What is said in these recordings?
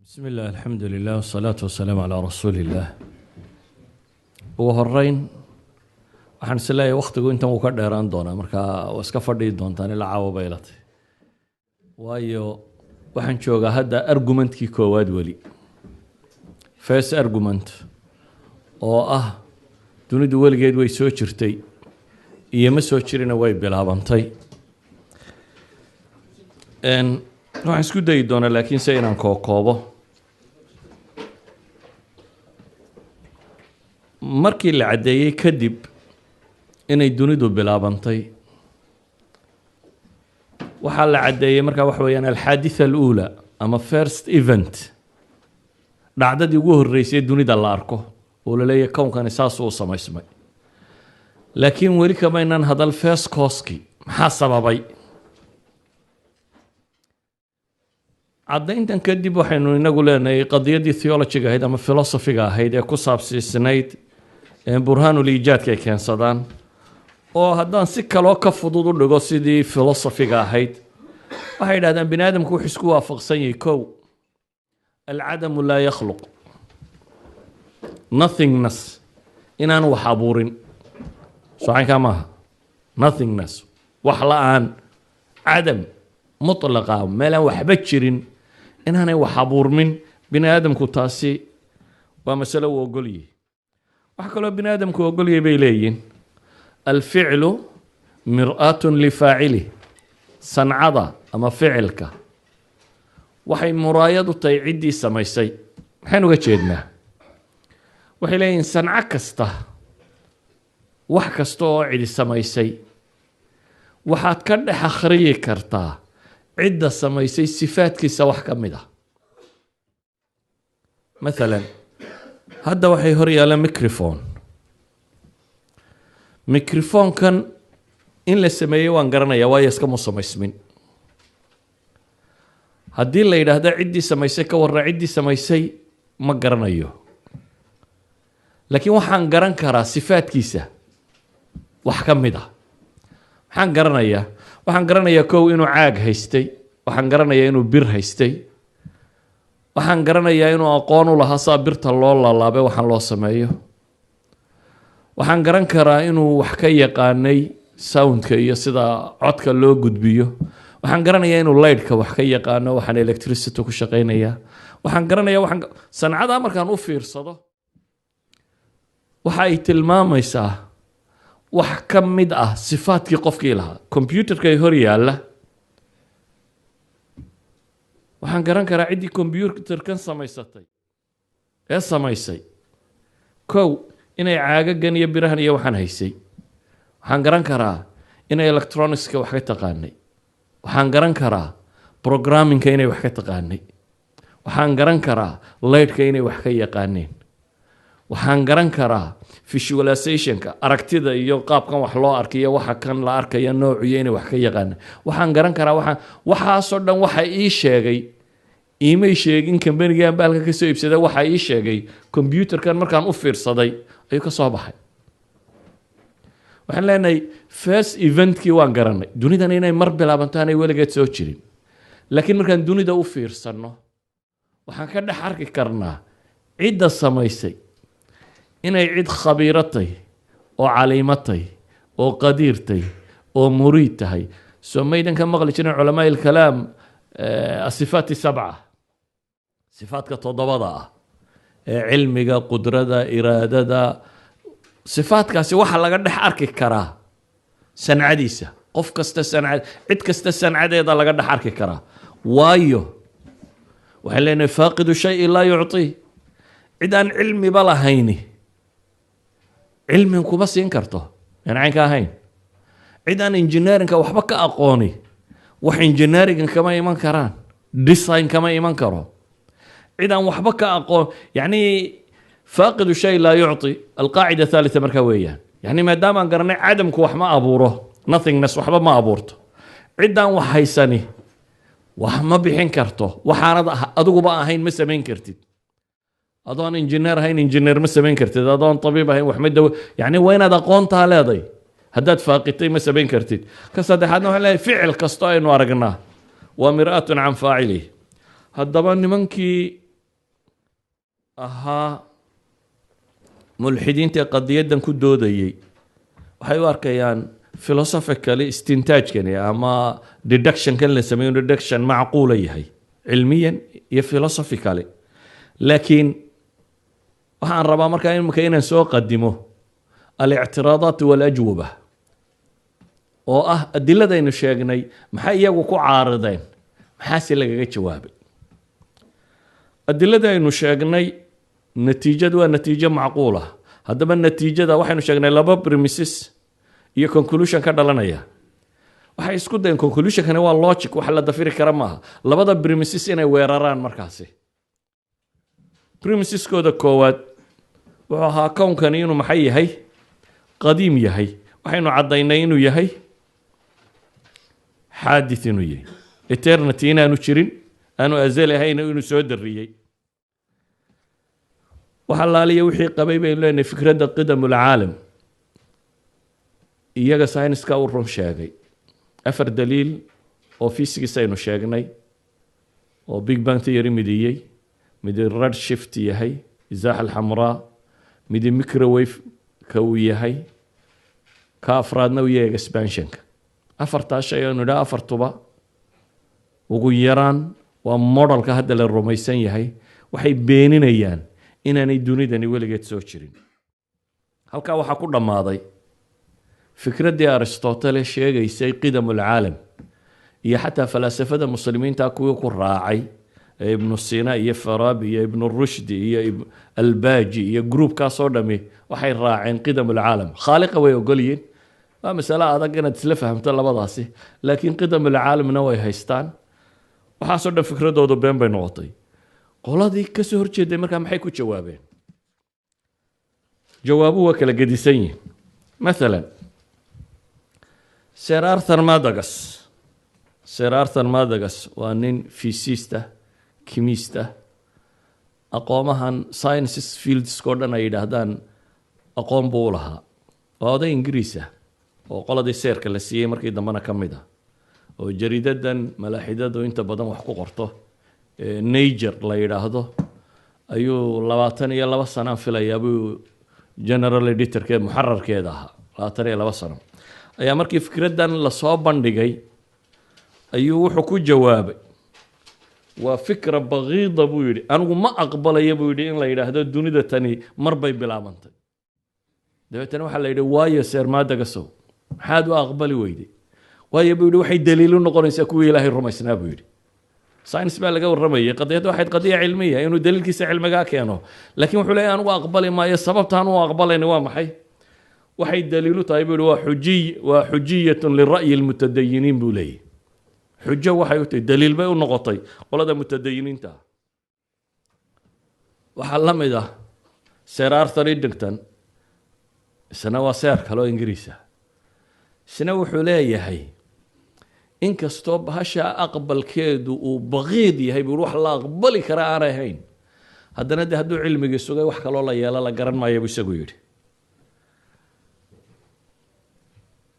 بسم الله الحمد لله والصلاة والسلام على رسول الله. ugu horeyn waxaan isleeyahay waqtigu intan uu ka dheeraan doonaa marka waa iska fadhii doontaan ilaa caawa bay latay waayo waxaan joogaa hadda argumentkii koowaad weli first argument oo ah dunidu weligeed way soo jirtay iyo ma soo jirina way bilaabantay waxaan isku dayi doonaa laakiin se inaan kookoobo markii la caddeeyey kadib inay dunidu bilaabantay waxaa la caddeeyey markaa waxa weeyaan alxaaditha aluula ama first event dhacdadii ugu horreysay dunida la arko oo la leeyahay kownkani saasuu u samaysmay laakiin weli kamaynan hadal first cause-kii maxaa sababay caddayntan kadib waxaynu inagu leenahay qadiyadii theologiga ahayd ama philosophiga ahayd ee ku saabsiisnayd burhaanul iijaadka ay keensadaan oo haddaan si kaloo ka fudud u dhigo sidii philosophiga ahayd waxay yidhahdaan bini aadamku wuxuu isku waafaqsan yahay kow alcadamu laa yakhluq nothingness inaan wax abuurin socankaa maaha nothingness wax la-aan cadam mutlaqa meelaan waxba jirin inaanay wax abuurmin bini aadamku taasi waa masalo uu ogolyahay waxa kaloo bini aadamku ogolyahay bay leeyihin alficlu mir'aatun lifaacilih sancada ama ficilka waxay muraayad u tahay ciddii samaysay maxaan uga jeednaa waxay leeyihin sanco kasta wax kasta oo cidi samaysay waxaad ka dhex akhriyi kartaa cidda samaysay sifaadkiisa wax ka mid ah maalan hadda waxay hor yaallaan microphone-kan in la sameeyey waan garanayaa waayo iskama samaysmin haddii la yidhaahdo ciddii samaysay ka warra ciddii samaysay ma garanayo laakiin waxaan garan karaa sifaadkiisa wax ka mid ah waxaan garanayaa kow inuu caag haystay waxaan garanayaa inuu bir haystay waxaan garanayaa inuu aqoon u lahaa saa birta loo laalaabay waxaan loo sameeyo waxaan garan karaa inuu wax ka yaqaanay soundka iyo sida codka loo gudbiyo waxaan garanayaa inuu lightka wax ka yaqaano waxaan electricity ku shaqaynayaa waxaan garanayaa sancadaa markaan u fiirsado waxa ay tilmaamaysaa wax ka mid ah sifaadkii qofkii lahaa computerka ay hor yaalla waxaan garan karaa ciddii computerkan samaysatay ee samaysay kow inay caagagan iyo birahan iyo waxaan haysay waxaan garan karaa inay electronicska wax ka taqaanay waxaan garan karaa programmingka inay wax ka taqaanay waxaan garan karaa lightka inay wax ka yaqaaneen waxaan garan karaa visualizationka aragtida iyo qaabkan wax loo arkayo waxa kan la arkaya noociyo inay wax ka yaqaaneen waxaan garan karaa waxaasoo dhan waxa ii sheegay iimay sheegin kambanigan baalka ka soo iibsaday waxa ii sheegay computerkan markaan u fiirsaday ayuu ka soo baxay waxaan leenahay first eventkii waan garanay dunidan inay mar bilaabanto aanay weligeed soo jirin laakiin markaan dunida u fiirsanno waxaan ka dhex arki karnaa cidda samaysay inay cid khabiiratay oo caliimatay oo qadiirtay oo muriid tahay soo maydan ka maqli jirin culamaa ilkalaam asifaati sabca sifaadka toddobada ah ee cilmiga qudrada iraadada sifaadkaasi waxa laga dhex arki karaa sancadiisa qof kasta cid kasta sancadeeda laga dhex arki karaa waayo waxaan leenahay faaqidu shayi laa yucطii cid aan cilmiba lahayni cilmigan kuma siin karto aan caynka ahayn cid aan engineerinka waxba ka aqooni wax engineeringan kama iman karaan design kama iman karo cid aan waxba ka aqoon yani faaqidu shay laa yucطi alqaacida thalitha markaa weeyaan yani maadaama aan garanay cadamku wax ma abuuro nothingness waxba ma abuurto ciddaan wax haysani wax ma bixin karto waxaanad adiguba ahayn ma samayn kartid adoon engineer ahayn engineer ma samayn kartid adoon tabiib ahayn wax ma dawo yani waa inaad aqoontaa leeday haddaad faaqitay ma samayn kartid ka saddexaadna waxaan leeyahay ficil kastoo aynu aragnaa waa mir'atun can faacilih haddaba nimankii ahaa mulxidiinta qadiyadan ku doodayay waxay u arkayaan philosophically istintaajkani ama deductionkan la sameeyo deduction macquula yahay cilmiyan iyo philosophically laakiin waxaan rabaa markaa imika inaan soo qadimo alictiraadaat walajwaba oo ah adiladaynu sheegnay maxay iyagu ku caarideen maxaase lagaga jawaabay adilada aynu sheegnay natiijadu waa natiijo macquul ah haddaba natiijada waxaynu sheegnay laba premises iyo conclusion ka dhalanaya waxay isku dayeen conclusionkani waa logic wax la dafiri kara maaha labada premises inay weeraraan markaasi premiseskooda koowaad wuxuu ahaa kownkani inuu maxay yahay qadiim yahay waxaynu caddaynay inuu yahay xaadith inuu yahay eternity inaanu jirin aanu azali ahayn inuu soo dariyey waxa laaliya wixii qabay baynu leenahay fikradda qidam ulcaalam iyaga sayniska u run sheegay afar daliil oo physics aynu sheegnay oo big bang theory midiyey mid red shift yahay izaaxa alxamraa mid microwave ka uu yahay ka afraadna uu yahay expansionka afartaa shay aynu idhaa afartuba ugu yaraan waa modelka hadda la rumaysan yahay waxay beeninayaan inaanay dunidani weligeed soo jirin halkaa waxaa ku dhammaaday fikraddii aristotle sheegaysay qidam ulcaalam iyo xataa falaasafada muslimiinta kuwii ku raacay ibnu sina iyo farabi iyo ibnu rushdi iyo albaaji iyo groupkaasoo dhami waxay raaceen qidam ulcaalam khaaliqa way ogolyiin waa masale adag inaad isla fahamto labadaasi laakiin qidam ulcaalamna way haystaan waxaasoo dhan fikradoodu been bay noqotay qoladii kasoo horjeeday markaa maxay ku jawaabeen jawaabuhu waa kala gedisan yihin maalan Sir Arthur Madagas waa nin physicist ah chemist ah aqoomahan sciences fields-ko dhan ay yidhaahdaan aqoon buu u lahaa waa oday ingiriis ah oo qoladii seerka la siiyey markii dambena ka mid ah oo jariidadan malaaxidadu inta badan wax ku qorto Nature la yidhaahdo ayuu 22 sano filayaa buu general editorkeed muxararkeeda ahaa 22 sano ayaa markii fikraddan lasoo bandhigay ayuu wuxuu ku jawaabay waa fikra baqiida buu yidhi anigu ma aqbalaya buu yidhi in la yidhaahdo dunida tani mar bay bilaabantay dabeetana waxaa la yidhi waayo Sir Madagasow maxaad u aqbali weyday waayo buu yidhi waxay daliil u noqonaysaa kuwii ilaahay rumaysnaa buu yidhi science baa laga warramayay qadiyadda waxayd qadiya cilmiya inuu daliilkiisa cilmigaa keeno laakiin wuxuu leeyahay anigu aqbali maayo sababtaan u aqbalayna waa maxay waxay daliilu tahay buu yidhi waa xujiyatun lira'yi almutadayiniin buu leeyahy xujo waxay u tahay daliil bay u noqotay qolada mutadayiniinta waxaa la mid ah Sir Arthur Eddington isna waa seer kaloo ingiriis ah isna wuxuu leeyahay inkastoo bahasha aqbalkeedu uu baqiid yahay buu wax la aqbali kara aan ahayn haddana de hadduu cilmigii sugay wax kaloo la yeelo la garan maayo buu isagu yidhi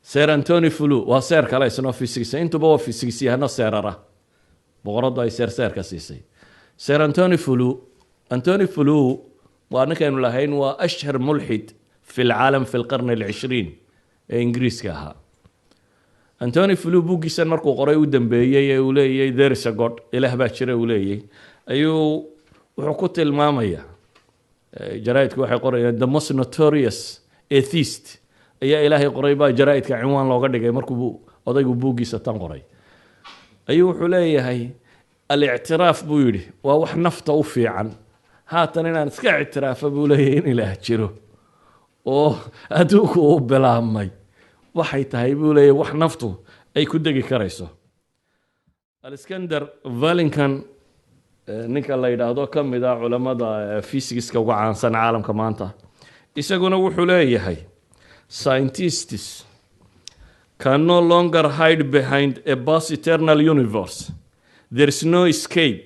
Sir Anthony Flew waa seer kale isna physics intuba waa physics yahana seerara boqoradu ay seerka siisay Sir Anthony Flew waa ninkaynu lahayn waa ashhar mulxid fi lcaalam fi lqarni alcishriin ee ingiriiska ahaa Anthony Flew buuggiisan markuu qoray u dambeeyey ee uu leeyahay there is a God ilaah baa jira uu leeyahay ayuu wuxuu ku tilmaamayaa jaraa'idku waxay qorayaan the most notorious atheist ayaa ilaahay qoray baa jaraa'idka cinwaan looga dhigay markuu odaygu buuggiisa tan qoray ayuu wuxuu leeyahay al-ictiraaf buu yidhi waa wax nafta u fiican haatan inaan iska ictiraafa buu leeyahay in ilaah jiro oo adduunku uu bilaabmay waxay tahay buu leeyahay wax naftu ay ku degi karayso Alexander Valinkan ninka la yidhaahdo ka mid ah culamada physics-ka uga caansan caalamka maanta isaguna wuxuu leeyahay scientists can no longer hide behind a vast eternal universe. There is no escape.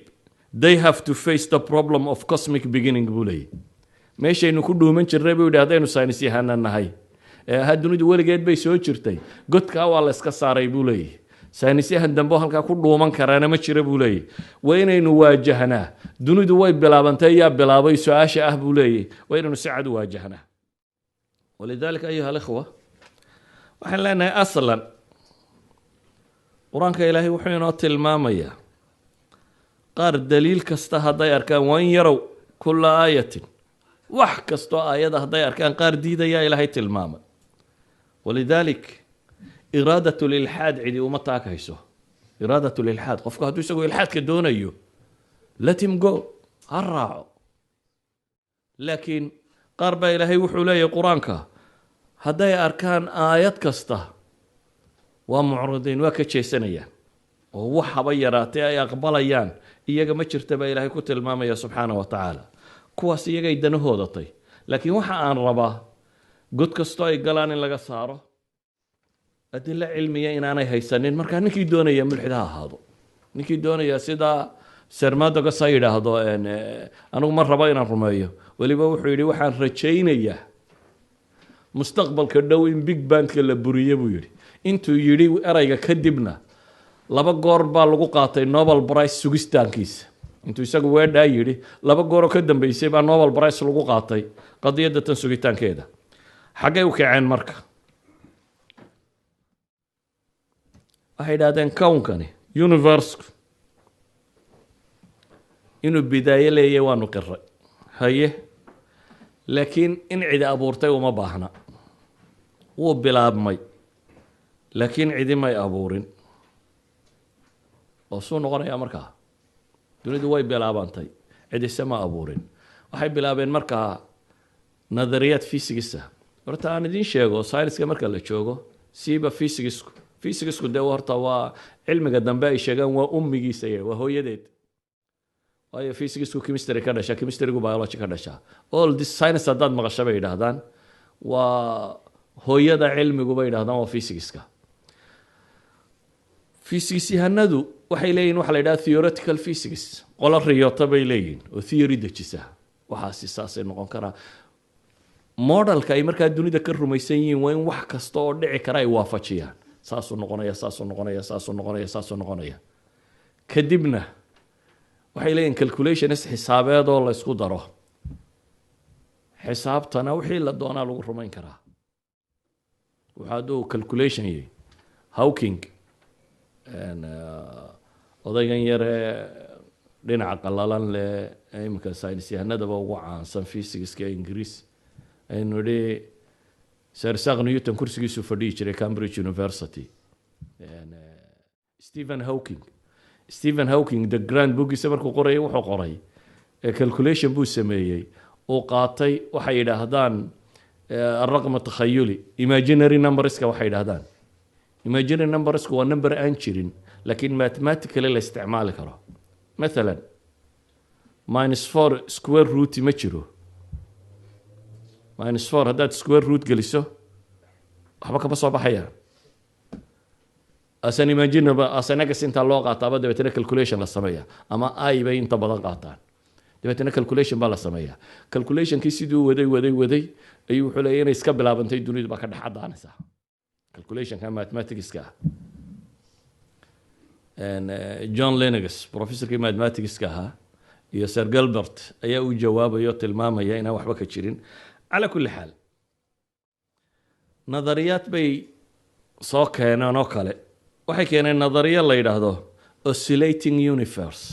They have to face the problem of cosmic beginning buu leeyahay meeshaynu ku dhuuman jirnay buu yidhi haddaynu saynis yahananahay dunidu weligeed bay soo jirtay godkaa waa la iska saaray buu leeyahay saynisyahan dambe oo halkaa ku dhuuman karaana ma jira buu leeyahy waa inaynu waajahnaa dunidu way bilaabantay yaa bilaabay su-aasha ah buu leeyahy waa inaynu si cad u waajahnaa walidaalika ayuha alikhwa waxaan leenahay aslan qur-aanka ilaahay wuxuu inoo tilmaamayaa qaar daliil kasta hadday arkaan waa in yarow kulla aayatin wax kastoo aayada hadday arkaan qaar diidayaa ilaahay tilmaamay walidaalik iraadat lilxaad cidi uma taakayso iraadat lilxaad qofku hadduu isagoo ilxaadka doonayo let him go ha raaco laakiin qaar baa ilaahay wuxuu leeyahay qur-aanka hadday arkaan aayad kasta waa mucridiin waa ka jeesanayaan oo wax haba yaraatee ay aqbalayaan iyaga ma jirta baa ilaahay ku tilmaamaya subxaana wa tacaala kuwaas iyagay danahoodatay laakiin waxa aan rabaa god kastoo ay galaan in laga saaro adilo cilmiya inaanay haysanin markaa ninkii doonaya mulxid ha ahaado ninkii doonaya sidaa sermadogas ha yidhaahdo anigu ma rabo inaan rumeeyo weliba wuxuu yidhi waxaan rajaynayaa mustaqbalka dhow in big bandka la buriye buu yidhi intuu yidhi erayga kadibna 2 goor baa lagu qaatay Nobel Prize sugistaankiisa intuu isagu weedhaa yidhi 2 gooroo ka dambeysay baa Nobel Prize lagu qaatay qadiyadda tan sugitaankeeda xaggay u kaceen marka waxay yidhahdeen kownkani universe inuu bidaayo leeyahay waanu qiray haye laakiin in cidi abuurtay uma baahna wuu bilaabmay laakiin cidi may abuurin oo soo noqonaya markaa dunidu way bilaabantay cidise ma abuurin waxay bilaabeen markaa nadariyaad fisigisa horta aan idiin sheego sayniska marka la joogo siiba fisikisku dee horta waa cilmiga dambe ay sheegaan waa ummigiisa waa hooyadeed waayo fisikisku chemistry ka dhasha chemistrygu biology ka dhasha all this science haddaad maqasho bay yidhaahdaan waa hooyada cilmigu bay yidhahdaan waa fisikiska fisikisyahanadu waxay leeyihin waxa la yidhaha theoretical physics qolo riyota bay leeyihin oo theory dejisa waxaasi saasay noqon karaa modelka ay markaa dunida ka rumaysan yihiin waa in wax kasta oo dhici kara ay waafajiyaan saasuu noqonaya saasuu noqonaya saasuu noqonaya saasuu noqonaya kadibna waxay leeyihin calculations xisaabeed oo la isku daro xisaabtana wixii la doonaa lagu rumayn karaa waxa hadduu calculation yahay Hawking odaygan yare dhinaca qalalan leh imika saynisyahanadaba ugu caansan fisikska ingiriis aynu idhi Sir Isaac Newton kursigiisu fadhiyi jiray Cambridge University Stephen Hawking the grand bookiisa markuu qorayay wuxuu qoray calculation buu sameeyey oo qaatay waxay yidhaahdaan الرقم التخيلي imaginary numberska waxay yidhaahdaan imaginary numbersku waa number aan jirin لكن mathematically la isticmaali karo مثلا -4 square root ma jiro -4 haddaad square root geliso waxba kama soo baxaya asan imaginable asanagas inta loo qaataaba dabeetana calculation la sameeya ama ay bay inta badan qaataan dabeetana calculation baa la sameeya calculationkii siduu waday ayuu wuxuu leeyahay inay iska bilaabantay dunidu baa ka dhex cadaanaysa calculationka mathematicska John Lennox professorkii mathematicska ahaa iyo Sir Gilbert ayaa u jawaabayo tilmaamaya inaan waxba ka jirin ala kulli xaal nadariyaad bay soo keeneen oo kale waxay keeneen nadariyo la yidhaahdo oscillating universe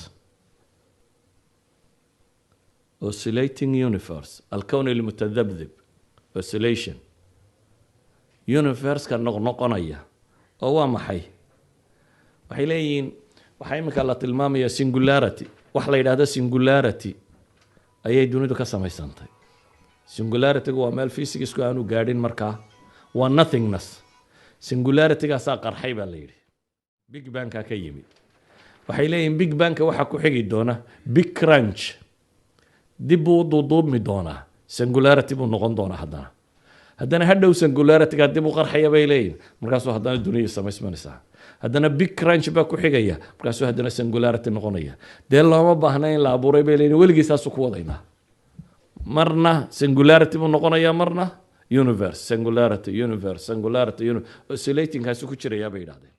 الكون المتذبذب oscillation universe ka noqnoqonaya oo waa maxay waxay leeyihiin waxay imika la tilmaamaya singularity wax la yidhaahdo singularity ayay dunidu ka samaysantay singularitygu waa meel fisikisku aanu gaadhin markaa waa nothingness singularitygaasaa qarxay baa la yidhi big banka ka yimid waxay leeyihiin big banka waxaa ku xigi doona big crunch dib buu u duuduubmi doonaa singularity buu noqon doonaa haddana hadhow singularityga dib u qarxaya bay leeyihin markaasuu haddana duniya samaysmanaysaa haddana big crunch baa ku xigaya markaasuu haddana singularity noqonaya dee looma baahna in la abuuray bay leeyihin weligii saasuu ku wadaynaa marna singularity buu noqonayaa marna universe singularity oscillatingkaasuu ku jirayaa bay yidhahdeen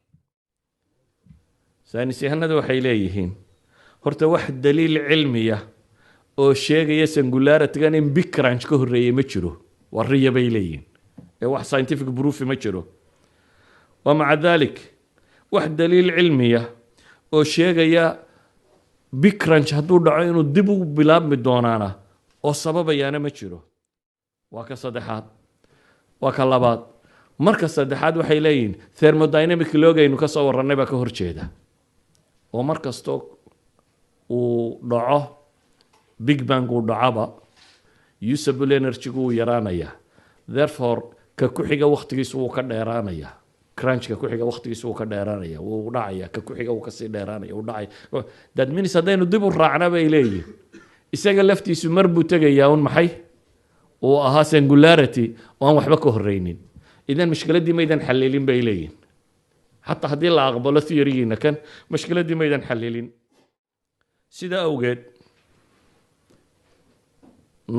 saynisyahanadu waxay leeyihiin horta wax daliil cilmiya oo sheegaya singularity-gan in big crunch ka horreeyey ma jiro waa riya bay leeyihiin ee wax scientific proof ma jiro ومع ذلك wax daliil cilmiya oo sheegaya big crunch hadduu dhaco inuu dib u bilaabmi doonaana oo sababayaana ma jiro waa ka saddexaad waa ka labaad marka saddexaad waxay leeyihiin thermodynamic logaynu ka soo warrannay baa ka horjeeda oo mar kastoo uu dhaco big bang uu dhacaba usable energy-gu wuu yaraanayaa therefore ka ku xiga waqtigiisu wuu ka dheeraanayaa crunchka ku xiga waqtigiisu wuu ka dheeraanaya wuu dhacaya ka ku xiga wuu kasii dheeraanaya wuu dhacay that means haddaynu dib u raacna bay leeyihin isaga laftiisu mar buu tegayaa un maxay uu ahaa singularity oo aan waxba ka horreynin idan mashkiladdii maydan xalilin bay leeyihin xataa haddii la aqbalo theorygiina kan mashkiladdii maydan xalilin sidaa awgeed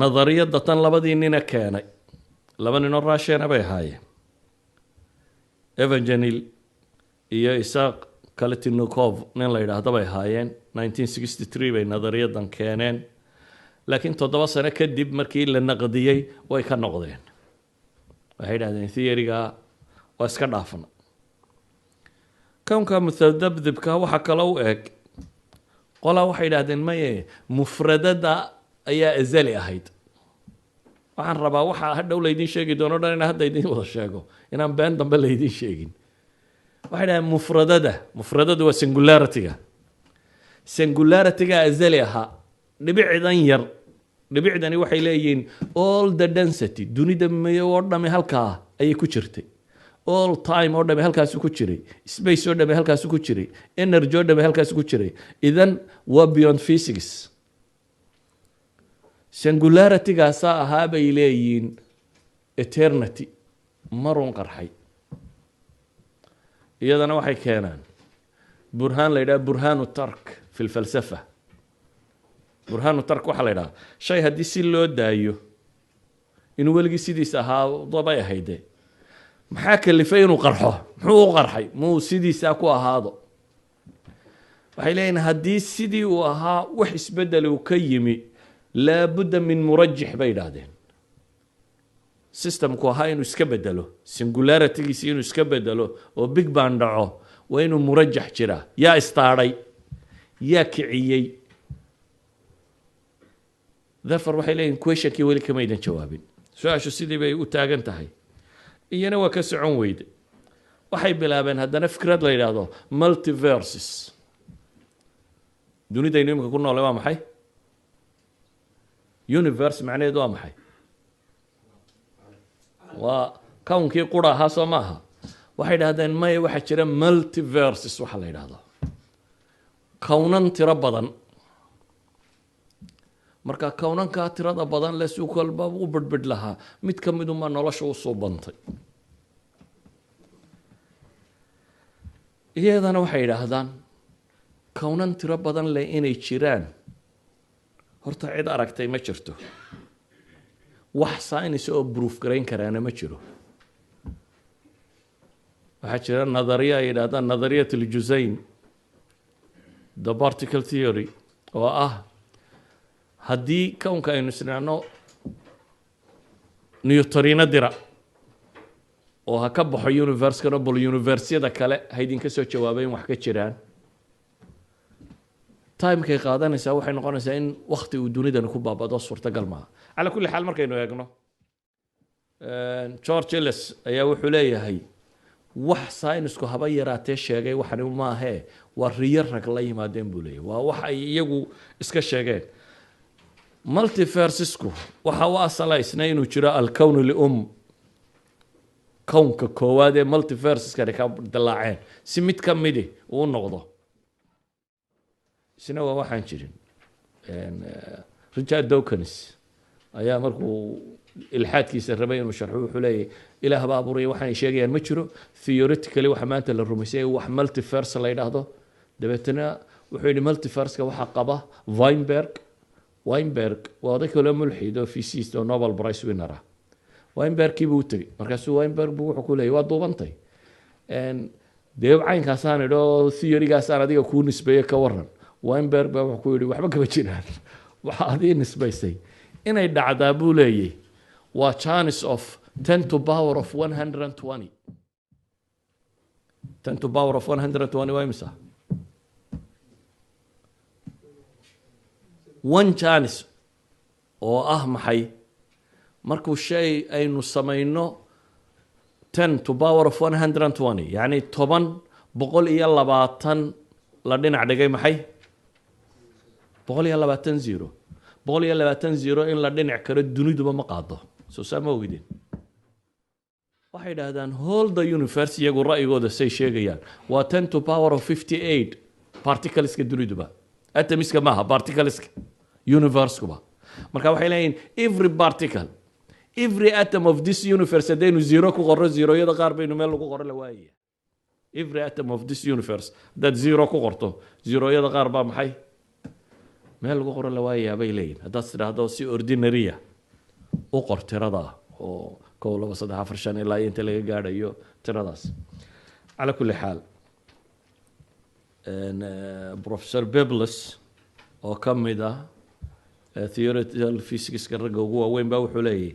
nadariyadda tan labadii nina keenay laba ninoo raasheena bay ahaayeen evangelil iyo isaaq kaletinikov nin la yidhaahdo bay ahaayeen 1963 bay nadariyadan keeneen laakiin 7 sano kadib markii la naqdiyey way ka noqdeen waxay yidhahdeen theoryga waa iska dhaafna kownka mutadabdibka waxa kale u eg qolaa waxay yidhahdeen maye mufradada ayaa azali ahayd waxaan rabaa waxa hadhow laydin sheegi doono dhan inaan hadda idin wada sheego inaan been dambe laydin sheegin waxay dhahaan mufradadu waa singularity-ga azali ahaa dhibicdan yar dhibicdani waxay leeyihiin all the density dunida mayo oo dhami halkaa ayay ku jirtay all time oo dhami halkaasi ku jiray space oo dhami halkaasi ku jiray energy oo dhami halkaasi ku jiray idan waa beyond physics singularity-gaasaa ahaa bay leeyihiin eternity marun qarxay iyadana waxay keenaan burhaan la yidhaha burhaanu tark fi lfalsafa burhaanu tark waxaa la yidhaha shay haddii si loo daayo inuu weligii sidiis ahaa dabay ahayde maxaa kalifay inuu qarxo muxuu u qarxay muu sidiisaa ku ahaado waxay leeyihiin haddii sidii uu ahaa wax isbedel uu ka yimi laabudda min murajix bay yidhaahdeen systemku ahaa inuu iska bedelo singularity-giisi inuu iska bedelo oo big bang dhaco waa inuu murajax jiraa yaa istaadhay yaa kiciyey therefore waxay leeyihin questionkii weli kamaydan jawaabin su-aashu sidii bay u taagan tahay iyana waa ka socon weyde waxay bilaabeen haddana fikrad la yidhaahdo multiverses dunidaynu imika ku noole waa maxay universe macnaheedu waa maxay waa kownkii qura ahaa soo maaha waxay idhahdeen maya waxaa jira multiverses waxa la yidhaahdo kownan tiro badan marka kownankaa tirada badan le si kolba u bedbedh lahaa mid ka midunbaa nolosha u soo bantay iyadana waxay yidhaahdaan kownan tiro badan leh inay jiraan horta cid aragtay ma jirto wax science oo proof garayn karaana ma jiro waxaa jira nadariya ay yidhahdaan nadariyat aljusayn the particle theory oo ah haddii kownka aynu isnacno newtorino dira oo ha ka baxo universe-kana bal universiyada kale ha idinka soo jawaabay in wax ka jiraan timekay qaadanaysaa waxay noqonaysaa in wakti uu dunidani ku baabado suurtagal maaha calaa kulli xaal markaynu eegno george ellis ayaa wuxuu leeyahay wax saynisku haba yaraatee sheegay waxani maahee waa riyo rag la yimaadeen buu leeyahy waa wax ay iyagu iska sheegeen multiversisku waxa u asalaysna inuu jiro alkown kownka koowaad ee multiversiskani ka dilaaceen si mid ka midi uu noqdo isna waa waxaan jirin richard dawkins ayaa markuu ilxaadkiisa rabay inuu sharxo wuxuu leeyahy ilaah baa abuuraya waxaanay sheegayaan ma jiro theoretically waxa maanta la rumaysay wax multiverse la yidhaahdo dabeetana wuxuu yidhi multiverska waxaa qaba weinberg waa oday kaloo mulxid oo physicist oo nobel prize winner ah weinbergkii buu u tegey markaasuu weinberg buu wuxuu ku leeyay waa duubantay dee caynkaasaan idho theorygaasaan adiga kuu nisbeeye ka waran weinberg baa wuxuu ku yidhi waxba kama jiraan waxa adii nisbaysay inay dhacdaa buu leeyay waa chance of 10 to power of 120 10 to power of 120 waa imisa one chance oo ah maxay markuu shay aynu samayno 10 to power of 120 yani 10 la dhinac dhigay maxay 120 in la dhinac karo duniduba ma qaado soo saama ogidin waxay yidhaahdaan whole the universe iyagu ra'yigooda say sheegayaan waa 10 to power of 58 particleska duniduba atomiska maaha particleska universekuba marka waxay leeyihin every particle every atom of this universe haddaynu zero ku qorro zeroyada qaar baynu meel lagu qoro la waayaya every atom of this universe haddaad zero ku qorto zeroyada qaar baa maxay meel lagu qoro la waayayaa bay leeyihin haddaad tidhaahdo si ordinarya u qor tirada oo 1 2 3 4 5 ilaa inta laga gaadhayo tiradaas cala kulli xaal professor Biblis oo ka mid ah theoretical physics-ka ragga ugu waaweyn baa wuxuu leeyahay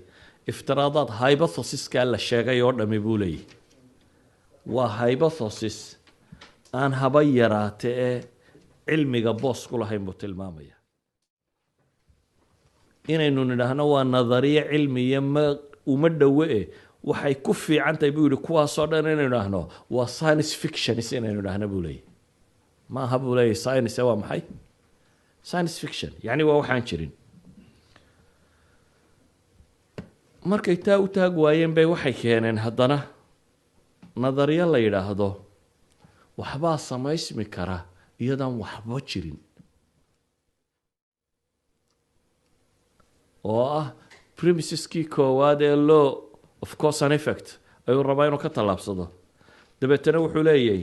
iftiraadaad hypothesis-ka la sheegay oo dhami buu leeyahay waa hypothesis aan haba yaraate ee cilmiga boos ku lahayn buu tilmaamaya inaynu nidhaahno waa nadariye cilmiya uma dhowe waxay ku fiican tahay buu yidhi kuwaasoo dhan inaynu idhaahno waa science fictions inaynu idhaahno buu leeyahy ma aha buu leeyahy science waa maxay science fiction yacni waa waxaan jirin markay taa u taag waayeen bay waxay keeneen haddana nadariyo la yidhaahdo waxbaa samaysmi kara iyadaan waxba jirin oo ah premises-kii koowaad ee law of cause and effect ayuu rabaa inuu ka tallaabsado dabeetana wuxuu leeyahay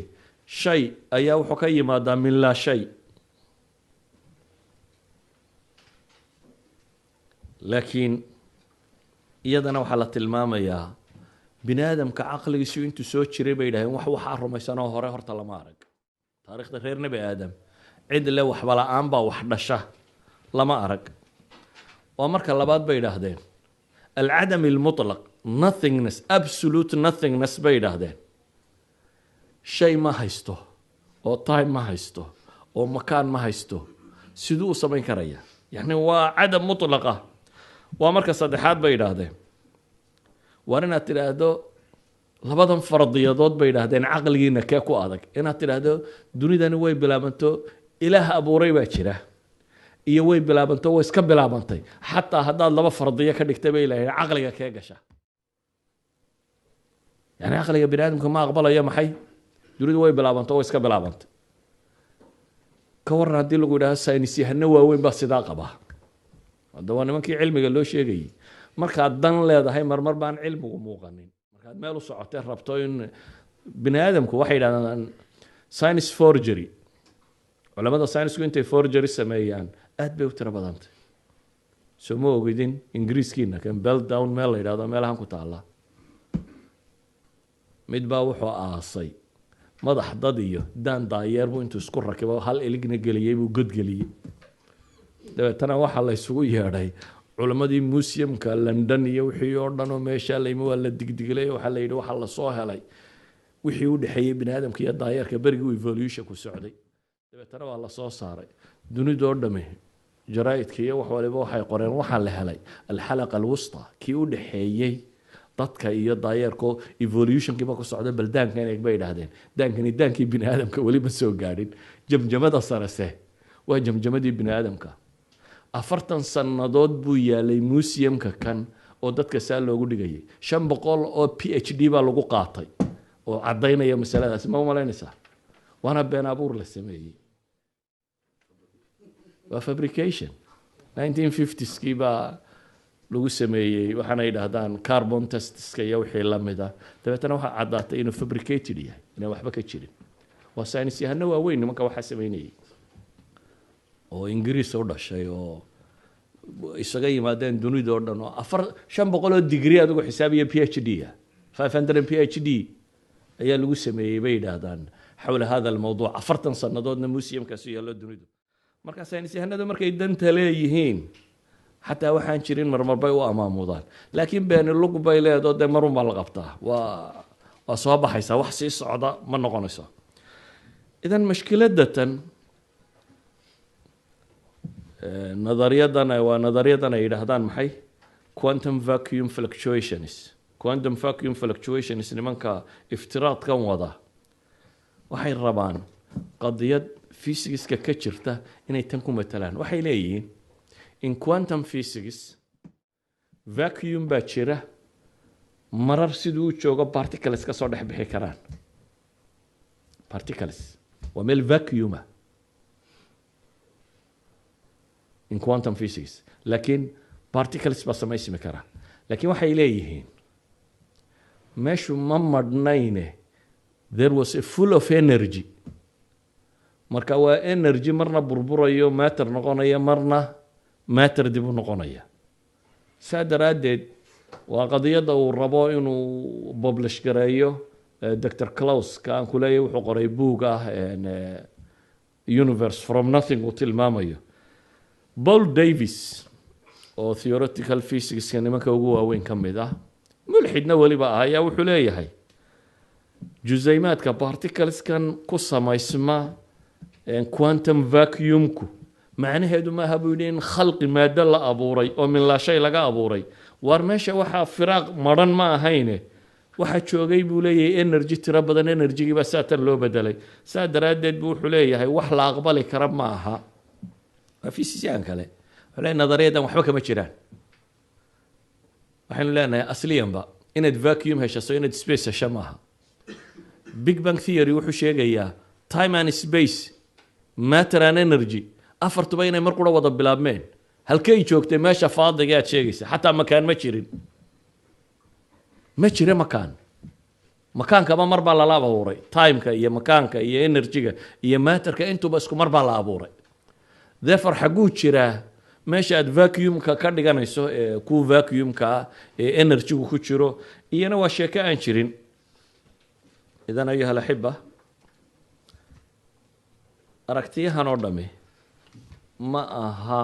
shay ayaa wuxuu ka yimaadaa min laa shay laakiin iyadana waxaa la tilmaamayaa bini aadamka caqligiisu intuu soo jiray bay yidhahdeen waxaa rumaysanoo hore horta lama arag taariikhda reer nebi aadam cid le waxba la-aan baa wax dhasha lama arag waa marka labaad bay yidhaahdeen alcadam almutlaq nothingness absolute nothingness bay yidhaahdeen shay ma haysto oo time ma haysto oo makaan ma haysto siduu u samayn karaya yacni waa cadam mutlaqa waa marka saddexaad bay yidhaahdeen waar inaad tidhaahdo labadan fardiyadood bay yidhaahdeen caqligiina kee ku adag inaad tidhaahdo dunidani way bilaabanto ilaah abuuray baa jira iyo way bilaabanto way iska bilaabantay xataa haddaad laba fardiyo ka dhigtay bay ilaaheen caqliga kee gasha yani caqliga bini aadamka ma aqbalayo maxay dunidu way bilaabanto way iska bilaabantay ka waran haddii lagu yidhahdo saynis yahano waaweyn baa sidaa qabaa hadda waa nimankii cilmiga loo sheegayay markaad dan leedahay marmar baan cilmigu muuqanin markaad meel u socotee rabto in bini aadamku waxay yidhahdaan science forgery culamada science-ku intay forgery sameeyaan aad bay u tiro badantay soo ma ogidin ingiriiskiina kan bell down meel la yidhahdo meelahan ku taalla mid baa wuxuu aasay madax dad iyo daan daayeer buu intuu isku rakibo hal iligna geliyey buu godgeliyey dabeetana waxaa la isugu yeedhay culamadii museumka london iyo wixii oo dhan oo meeshaa layimi waa la digdiglay waxaa la yidhi waxaa lasoo helay wixii u dhexeeyey bini aadamka iyo daayeerka berigii evolution ku socday dabeetana waa lasoo saaray dunidoo dhami jaraa'idka iyo wax waliba waxay qoreen waxaa la helay alxalaqa alwusta kii u dhexeeyey dadka iyo daayeerko evolutionkiiba ku socda bal daankan eeg bay idhaahdeen daankani daankii bini aadamka weli ma soo gaadhin jamjamada sarese waa jamjamadii bini aadamka 40 sannadood buu yaalay museumka kan oo dadka saa loogu dhigayay 500 oo PhD baa lagu qaatay oo caddaynaya masaladaas ma malaynaysaa waana been abuur la sameeyey waa fabrication 1950skii baa lagu sameeyey waxaana yidhaahdaan carbon testska iyo wixii la mid ah dabeetana waxaa caddaatay inuu fabricated yahay inaan waxba ka jirin waa saynis yahano waaweyn nimanka waxaa sameynayay oo ingiriis u dhashay oo isaga yimaadeen dunida oo dhan oo 500 oo degree adigu xisaabiya PhD 500 PhD ayaa lagu sameeyey bay yidhaahdaan xawla hada almawduuc 40 sannadoodna museumkaasi yaallo dunidu marka saynis yahanadu markay danta leeyihiin xataa waxaan jirin marmar bay u amaamudaan laakiin beeni lug bay leedo dee marun baa la qabtaa waa soo baxaysaa wax sii socda ma noqonayso idan mashkiladatan nadariyadan waa nadariyadan ay yidhaahdaan maxay quantum vacuum fluctuations nimanka iftiraadkan wada waxay rabaan qadiyad physics-ka ka jirta inay tan ku matalaan waxay leeyihiin in quantum physics vacuum baa jira marar siduu u joogo particles ka soo dhex bixi karaan particles waa meel vacuuma in quantum physics laakiin particles baa samaysmi kara laakiin waxay leeyihiin meeshu ma madhnayne there was a full of energy marka waa energy marna burburayo matter noqonaya marna matter dib u noqonaya saa daraaddeed waa qadiyadda uu rabo inuu publish gareeyo dr claus ka aan ku leeyahay wuxuu qoray buug ah universe from nothing uu tilmaamayo paul davis oo theoretical physics-ka nimanka ugu waaweyn ka mid ah mulxidna weliba ah ayaa wuxuu leeyahay jusaymaadka particleskan ku samaysma quantum vacuumku macnaheedu maaha buu yidhi in khalqi maado la abuuray oo min laa shay laga abuuray war meesha waxaa firaaq madhan ma ahayne waxaa joogay buu leeyahay energy tiro badan enerjigii baa saatan loo bedelay saa daraaddeed buu wuxuu leeyahay wax la aqbali kara ma aha waa fiisisyan kale wuxuu leeyahay nadariyadan waxba kama jiraan waxaynu leenahay asliyanba inaad vacuum heshaso inaad space hesho maaha big bang theory wuxuu sheegayaa time and space matter and energy afartuba inay mar qura wada bilaabmeen halkay joogtay meesha faadiga aad sheegaysa xataa makaan ma jirin ma jira makaankaba mar baa lala abuuray timeka iyo makaanka iyo energyga iyo matterka intuba isku mar baa la abuuray therefore xaguu jiraa meesha aad vacuumka ka dhiganayso ee ku vacuumka ee energygu ku jiro iyana waa sheeko aan jirin idan ayuha alaxiba aragtiyahan oo dhami ma aha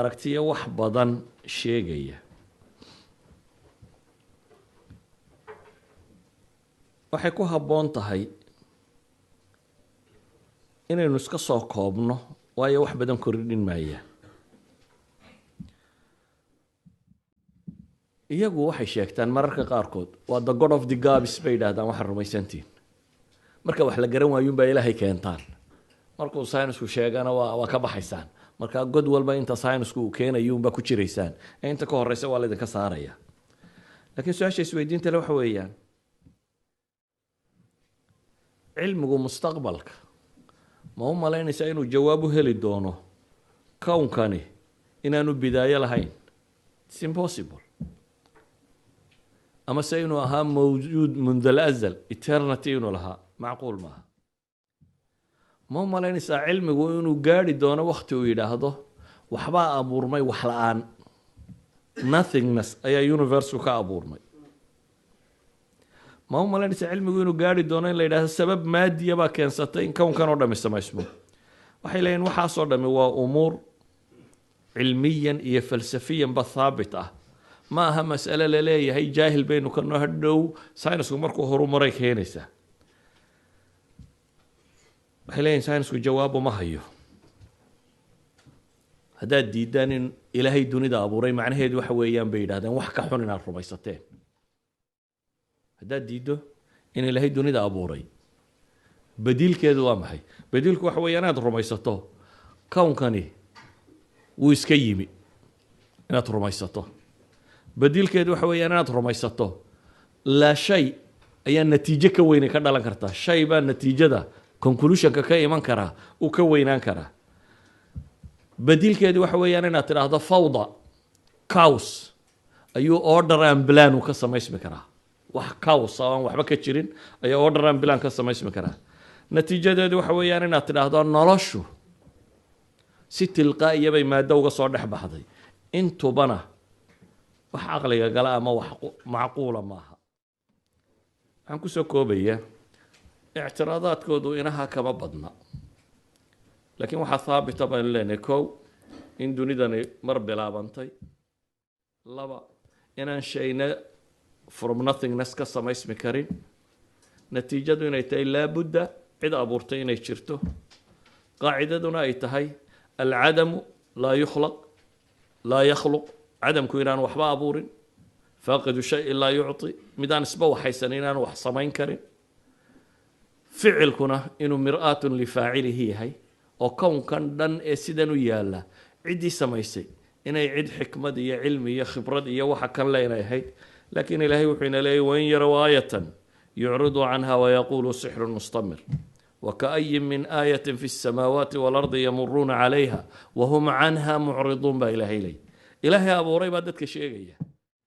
aragtiyo wax badan sheegaya waxay ku habboon tahay inaynu iska soo koobno waayo wax badan kordhin maaya iyagu waxay sheegtaan mararka qaarkood waa the god of the gaps bay yidhaahdaan waxaa rumaysantiin marka wax la garan waayuunbaa ilaahay keentaan markuu saynisku sheegana waa ka baxaysaan marka god walba inta saynisku uu keenayuunbaa ku jiraysaan ee inta ka horeysa waa laydinka saaraya laakiin su-aasha isweydiinta le waxa weeyaan cilmigu mustaqbalka ma u malaynaysaa inuu jawaab u heli doono kownkani inaanu bidaayo lahayn it's impossible ama se inuu ahaa mawjuud munda alazal eternity inuu lahaa macquul maaha ma u malaynaysaa cilmigu inuu gaari doono wakti uu yidhaahdo waxbaa abuurmay wax la-aan nothingness ayaa universeku ka abuurmay ma u malaynaysaa cilmigu inuu gaari doono in la yidhahdo sabab maadiya baa keensatay in kownkan oo dhami samaysmo waxay leeyihin waxaasoo dhami waa umuur cilmiyan iyo falsafiyanba thaabit ah ma aha mas'ale la leeyahay jaahil baynu ka noo hadhow saynisku markuu horumaray keenaysaa waxay leeyihin saynisku jawaabo ma hayo haddaad diidaan in ilaahay dunida abuuray macnaheedu waxa weeyaan bay yidhahdeen wax ka xun inaad rumaysateen haddaad diiddo in ilaahay dunida abuuray badiilkeedu waa maxay badiilku waxa weeyaan inaad rumaysato kownkani wuu iska yimi inaad rumaysato badiilkeedu waxa weeyaan inaad rumaysato laa shay ayaa natiijo ka weyne ka dhalan karta shay baa natiijada conclusionka ka iman karaa uu ka weynaan karaa badiilkeedu waxa weeyaan inaad tidhaahdo fawda caws ayuu order and plan uu ka samaysmi karaa wax caws aan waxba ka jirin ayaa order and plan ka samaysmi karaa natiijadeedu waxa weeyaan inaad tidhaahdo noloshu si tilqaa'iya bay maado uga soo dhex baxday intubana wax caqliga gala ama wax macquula maaha waxaan kusoo koobayaa ictiraadaadkoodu inaha kama badna laakiin waxaa haabita baynu leenahay kow in dunidani mar bilaabantay laba inaan shayna from nothingness ka samaysmi karin natiijadu inay tahay laabudda cid abuurtay inay jirto qaacidaduna ay tahay alcadamu laa yukhlaq laa yakhluq cadamku inaan waxba abuurin faaqidu shayin laa yucطi midaan isba waxaysan inaan wax samayn karin ficilkuna inuu mir'aatun lifaacilihi yahay oo kownkan dhan ee sidan u yaalla ciddii samaysay inay cid xikmad iyo cilmi iyo khibrad iyo waxa kan le inay ahayd laakiin ilaahay wuxuu ina leeyay wain yarow aayatan yucriduu canha wayaquuluu sixrun mustamir وكأي من آية في السماوات والأرض يمرون عليها وهم عنها معرضون با إلهي لي إلهي أبو ري بادتك شيء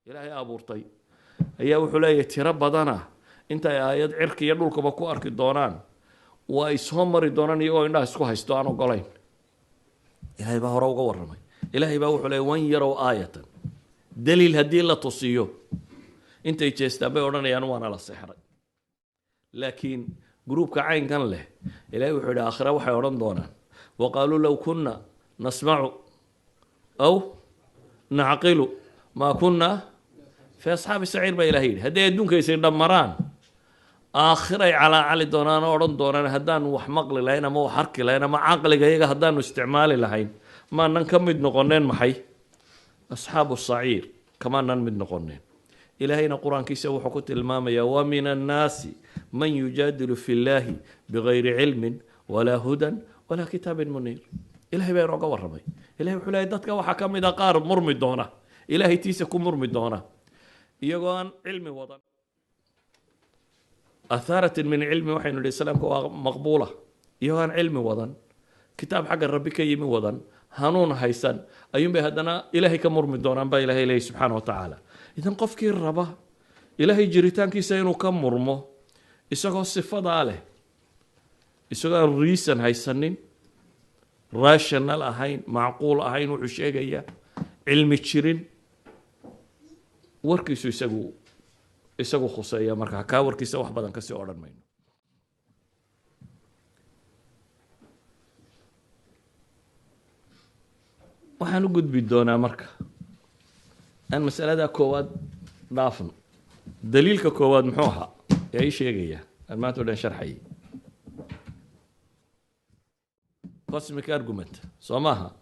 إلهي أبو رطي أيها وحلاية تربضنا انت آيات عرك يدولك بكو أرك الدونان وإسهم مر الدونان يقول إنها اسكوها استوانوا قولين إلهي با هراو قور رمي إلهي با وحلاية وين يروا آية دليل هدي لا تصيو انت يتشيستابي ورنا ينوانا للسحر لكن جروبka caynkan leh ilaahay wuxuu yidhi aakhira waxay odhan doonaan waqaaluu low kunna nasmacu aw nacqilu maa kunna fi asxaabi saciir baa ilahay yidhi hadday adduunkaysay dhammaraan aakhiray calaacali doonaan oo odhan doonaan haddaan wax maqli lahayn ama wax arki lahayn ama caqliga iyaga haddaanu isticmaali lahayn maanan ka mid noqoneen maxay asxaabu saciir kamaanan mid noqoneen إلهينا قرآن كيسا وحكوت المامية ومن الناس من يجادل في الله بغير علم ولا هدى ولا كتاب منير إلهي بيرو قوار ربي إلهي وحلاي داتك وحكام إذا قارب مرمي دونا إلهي تيسكو مرمي دونا يقوان علم وضن أثارة من علم وحي النبي صلى الله عليه وسلم مقبولة يقوان علم وضن كتاب حق الرب كيمي وضن هانون هيسان أيوم بهدنا إلهي كمرمي دونا با إلهي إلهي سبحانه وتعالى إذن قفكي الربا إلهي جريتان كيسا إنو كم مرمو إساقو الصفة عليه إساقو الريسان هيسانين راشنال أهين معقول أهين وحشيقيا علمي تشيرين وركيسو إساقو خصايا مركا كا وركيسا وحبادان كسي أوران مين وحانو قد بدونا مركا أن مسألة كواد ضافن دليل كواد محوها يا شيء جيا ما تقولين شرحي قسمك أرجمنت صماها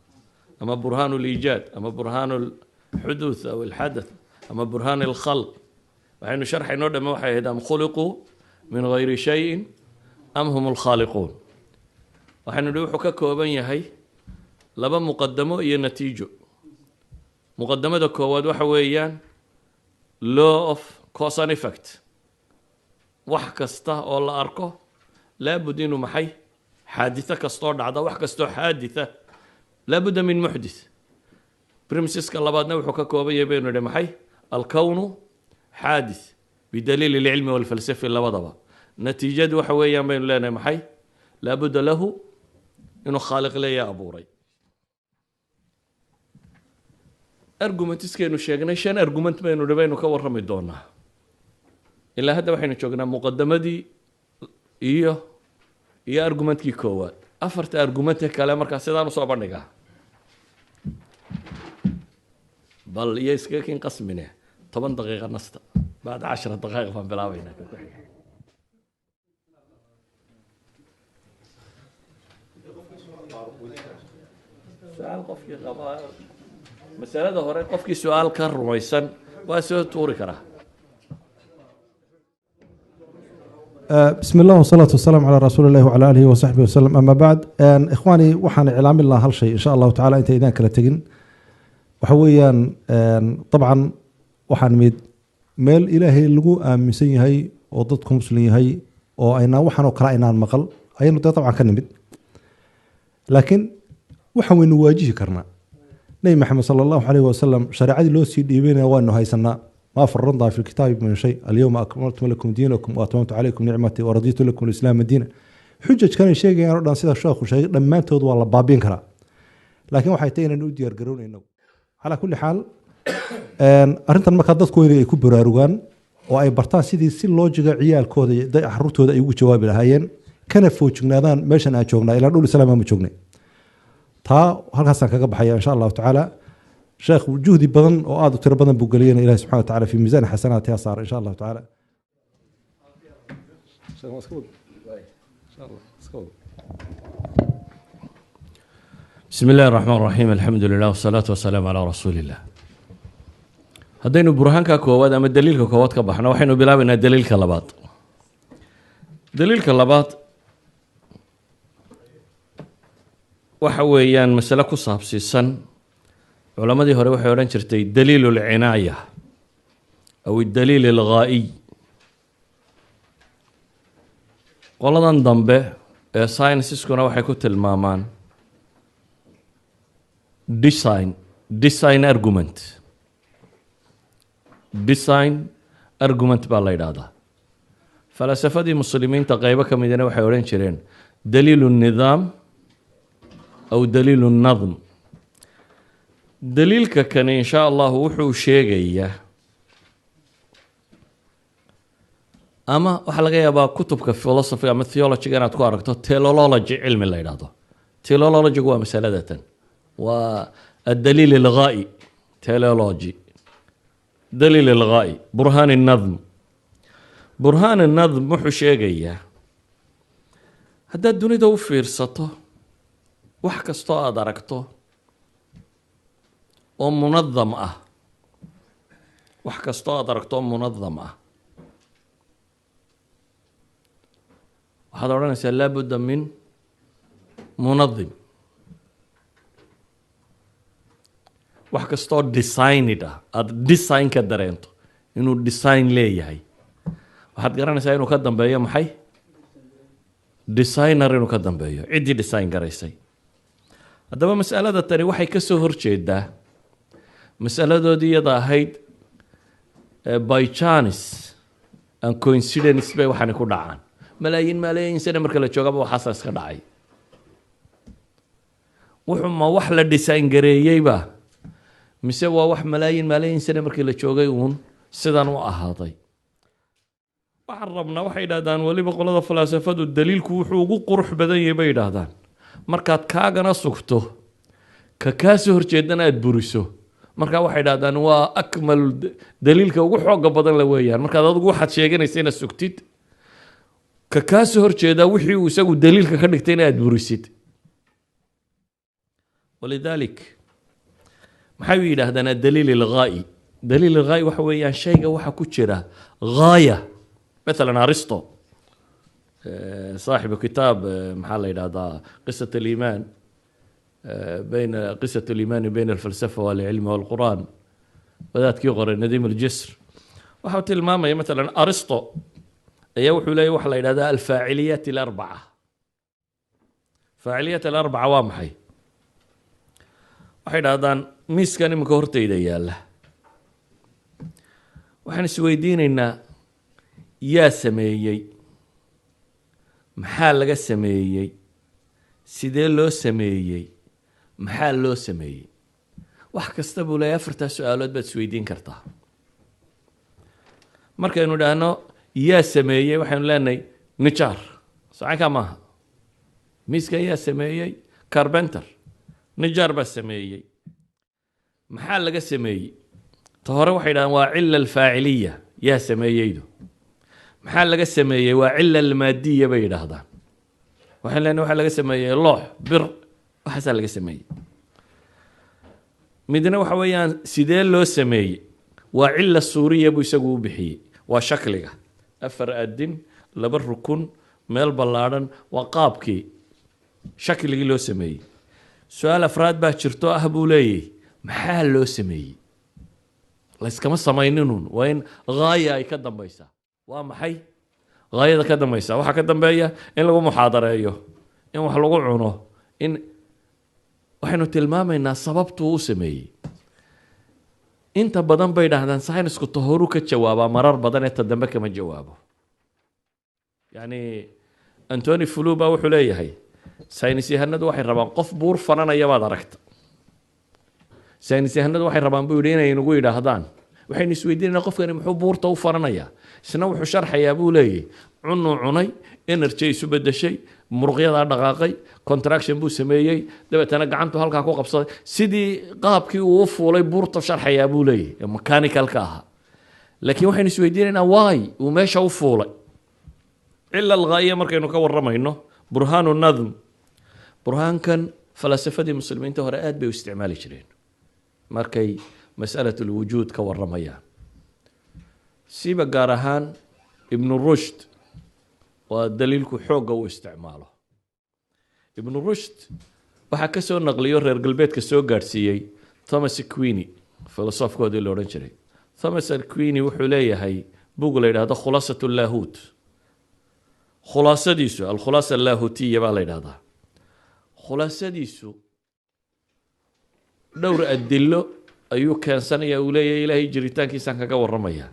أما برهان الإيجاد أما برهان الحدوث أو الحدث أما برهان الخلق وحين شرح نود موحى هم خلقوا من غير شيء أم هم الخالقون وحين نروح كوابين هي لبا مقدمه هي نتيجه مقدمة كواد وحويان law of cause and effect wax kasta oo la arko laabud inuu maxay xaaditha kastoo dhacda wax kastoo xaaditha laabudda min muxdith premiseska labaadna wuxuu ka kooban yahay baynu nidhi maxay alkownu xaadith bidaliil alcilmi walfalsafi labadaba natiijadu waxa weeyaan baynu leenahay maxay laabudda lahu inuu khaaliq leeyahay abuuray argumentiskeenu sheegnay shan argument baynu dhibaynu ka warrami doonaa ilaa hadda waxaynu joognaa muqadamadii iyo argumentkii koowaad afarta argumente kale markaa sidaan usoo bandhigaa bal iyo iskaga kin qasmine 10 daqiiqo nasta بعد 10 دقائق baan bilaabaynaa سؤال قفكي قبا مسألة هوري قفكي سؤال كان رويسان واسو توري كرا بسم الله والصلاة والسلام على رسول الله وعلى آله وصحبه وسلم أما بعد إخواني وحن إعلام الله هالشيء إن شاء الله تعالى أنت إذا كلا تجن وحويا طبعا وحن ميد ميل إلهي لجو مسيء هاي وضدكم مسلمين هاي وأنا وحن وقرأنا المقال أي نقطة طبعا كان ميد لكن وحن نواجه كرنا نبي محمد صلى الله عليه وسلم شريعة لو سيدي بينا وأنه هاي سنة ما فرطنا في الكتاب من شيء اليوم أكملت لكم دينكم وأتممت عليكم نعمتي ورضيت لكم الإسلام دينا حجة كان الشيء يعني ردنا سيدا الشيخ وشيء لما تود والله بابين كرا لكن وحيتين نودي يرجعون إنه على كل حال أرنت المكادات كويري يكبر أروان oo ay bartaan sidii si loojiga ciyaalkooda iyo caruurtooda ay ugu jawaabi lahaayeen kana foojignaadaan meeshan aan joognaa ilaa dhul islaam aan joognay taa halkaasaan kaga baxaya insha allahu tacaala sheekh juhdi badan oo aad u tiro badan buu geliyeen ilaahi subxana watacaala fi miisaan xasanaati saar insha allahu tacaala بسم الله الرحمن الرحيم الحمد لله والصلاة والسلام على رسول الله haddaynu burhaanka koowaad ama daliilka koowaad ka baxno waxaynu bilaabaynaa daliilka labaad daliilka labaad waxa weeyaan masale ku saabsiisan culamadii hore waxay odhan jirtay daliil alcinaaya aw daliil alghaa'iy qoladan dambe ee sciensiskuna waxay ku tilmaamaan design argument baa la yidhaahdaa falasafadii muslimiinta qeybo ka midana waxay odhan jireen daliilu nidaam aw daliilu nadm daliilka kani insha allahu wuxuu sheegayaa ama waxaa laga yaabaa kutubka philosophy ama theologyga inaad ku aragto teleology cilmi la yidhaahdo teleologygu waa masaladatan waa adaliil alghaa'i teleology daliil alghaa'i burhaan الnadm burhaan الnadm wuxuu sheegayaa haddaad dunida u fiirsato wax kastoo aada aragto oo munadam ah wax kastoo aada aragto oo munadam ah waxaad odhanaysaa laa budda min munadim wax kastoo designed ah aada design ka dareento inuu design leeyahay waxaad garanaysaa inuu ka dambeeyo maxay designer inuu ka dambeeyo ciddii design garaysay haddaba masalada tani waxay ka soo horjeedaa masaladoodii iyada ahayd by chance and coincidence bay waxaani ku dhacaan malaayiin sane marka la joogaba waxaasa iska dhacay wuxuu ma wax la design gareeyeyba mise waa wax malaayiin sane markii la joogay uun sidan u ahaaday waxaan rabnaa waxay yidhahdaan weliba qolada falaasafadu daliilku wuxuu ugu qurux badan yahay bay yidhaahdaan markaad kaagana sugto ka kaa soo horjeedana aada buriso markaa waxay yidhahdaan waa akmal daliilka ugu xooga badan la weeyaan markaad adigu waxaad sheeganaysa inaad sugtid ka kaa soo horjeedaa wixii uu isagu daliilka ka dhigtay in aada burisid walidaalik maxay yidhaahdaan adaliil alghaa'i daliil alghaa'i waxa weeyaan shayga waxa ku jira ghaaya مثلا أرسطو صاحب كتاب محل هذا قصة الإيمان بين قصة الإيمان بين الفلسفة والعلم والقرآن وذات كيغر نديم الجسر وحوت الماما مثلا أرسطو يوحي لا يوحي إلى الفاعليات الأربعة فاعليات الأربعة وامحي waxay dhahdaan miiskan imika hortayda yaalla waxaan isweydiinaynaa yaa sameeyey maxaa laga sameeyey sidee loo sameeyey maxaa loo sameeyey wax kasta buu leeyahay afartaa su-aalood baad isweydiin kartaa markaynu idhaahno yaa sameeyey waxaynu leenahay nijaar socankaa maaha miiskan yaa sameeyey carbenter nijaar baa sameeyey maxaa laga sameeyey ta hore waxay dhahaan waa cila alfaaciliya yaa sameeyeydu maxaa laga sameeyey waa cila almaadiya bay yidhaahdaan waxaan leenahay waxaa laga sameeyey loox bir waxaasaa laga sameeyey midna waxa weeyaan sidee loo sameeyey waa cila suuriya buu isagu u bixiyey waa shakliga afar adin laba rukun meel ballaadhan waa qaabkii shakligii loo sameeyey su-aal afraad baa jirto ah buu leeyahy maxaa loo sameeyey layskama samayninun waa in ghaaya ay ka dambaysaa waa maxay ghaayada ka dambaysa waxaa ka dambeeya in lagu muxaadareeyo in wax lagu cuno in waxaynu tilmaamaynaa sababtuu u sameeyey inta badan bay dhahdaan saynisku tahoru ka jawaabaa marar badan ee ta dambe kama jawaabo yacni antony flu baa wuxuu leeyahay saynis yahanadu waxay rabaan qof buur fananaya baad aragta saynis yahanadu waxay rabaan buu yidhi inay nagu yidhaahdaan waxaynu isweydiinaynaa qofkani muxuu buurta u faranayaa isna wuxuu sharxayaa buu leeyahy cunuu cunay energy isu bedeshay muruqyadaa dhaqaaqay contraction buu sameeyey dabeetana gacantu halkaa ku qabsaday sidii qaabkii uu u fuulay buurta sharxayaa buu leeyahy ee mechanicalka ahaa laakiin waxaynu isweydiinaynaa waay uu meesha u fuulay cila alghaa'iya markaynu ka warramayno burhaanu nadm burhaankan falasafadii muslimiinta hore aad bay u isticmaali jireen markay mas'alat alwujuud ka warramayaan siiba gaar ahaan ibnu rushd waa daliilku xoogga uu isticmaalo ibnu rushd waxaa ka soo naqliyo reer galbeedka soo gaadhsiiyey thomas queeny filosofkoodii la odhan jiray thomas queeny wuxuu leeyahay bug la yidhaahdo khulaasat llaahut khulaasadiisu alkhulaasa allaahutiya baa la yidhahdaa khulaasadiisu dhowr adilo ayuu keensanaya uu leeyahay ilaahay jiritaankiisaan kaga warramaya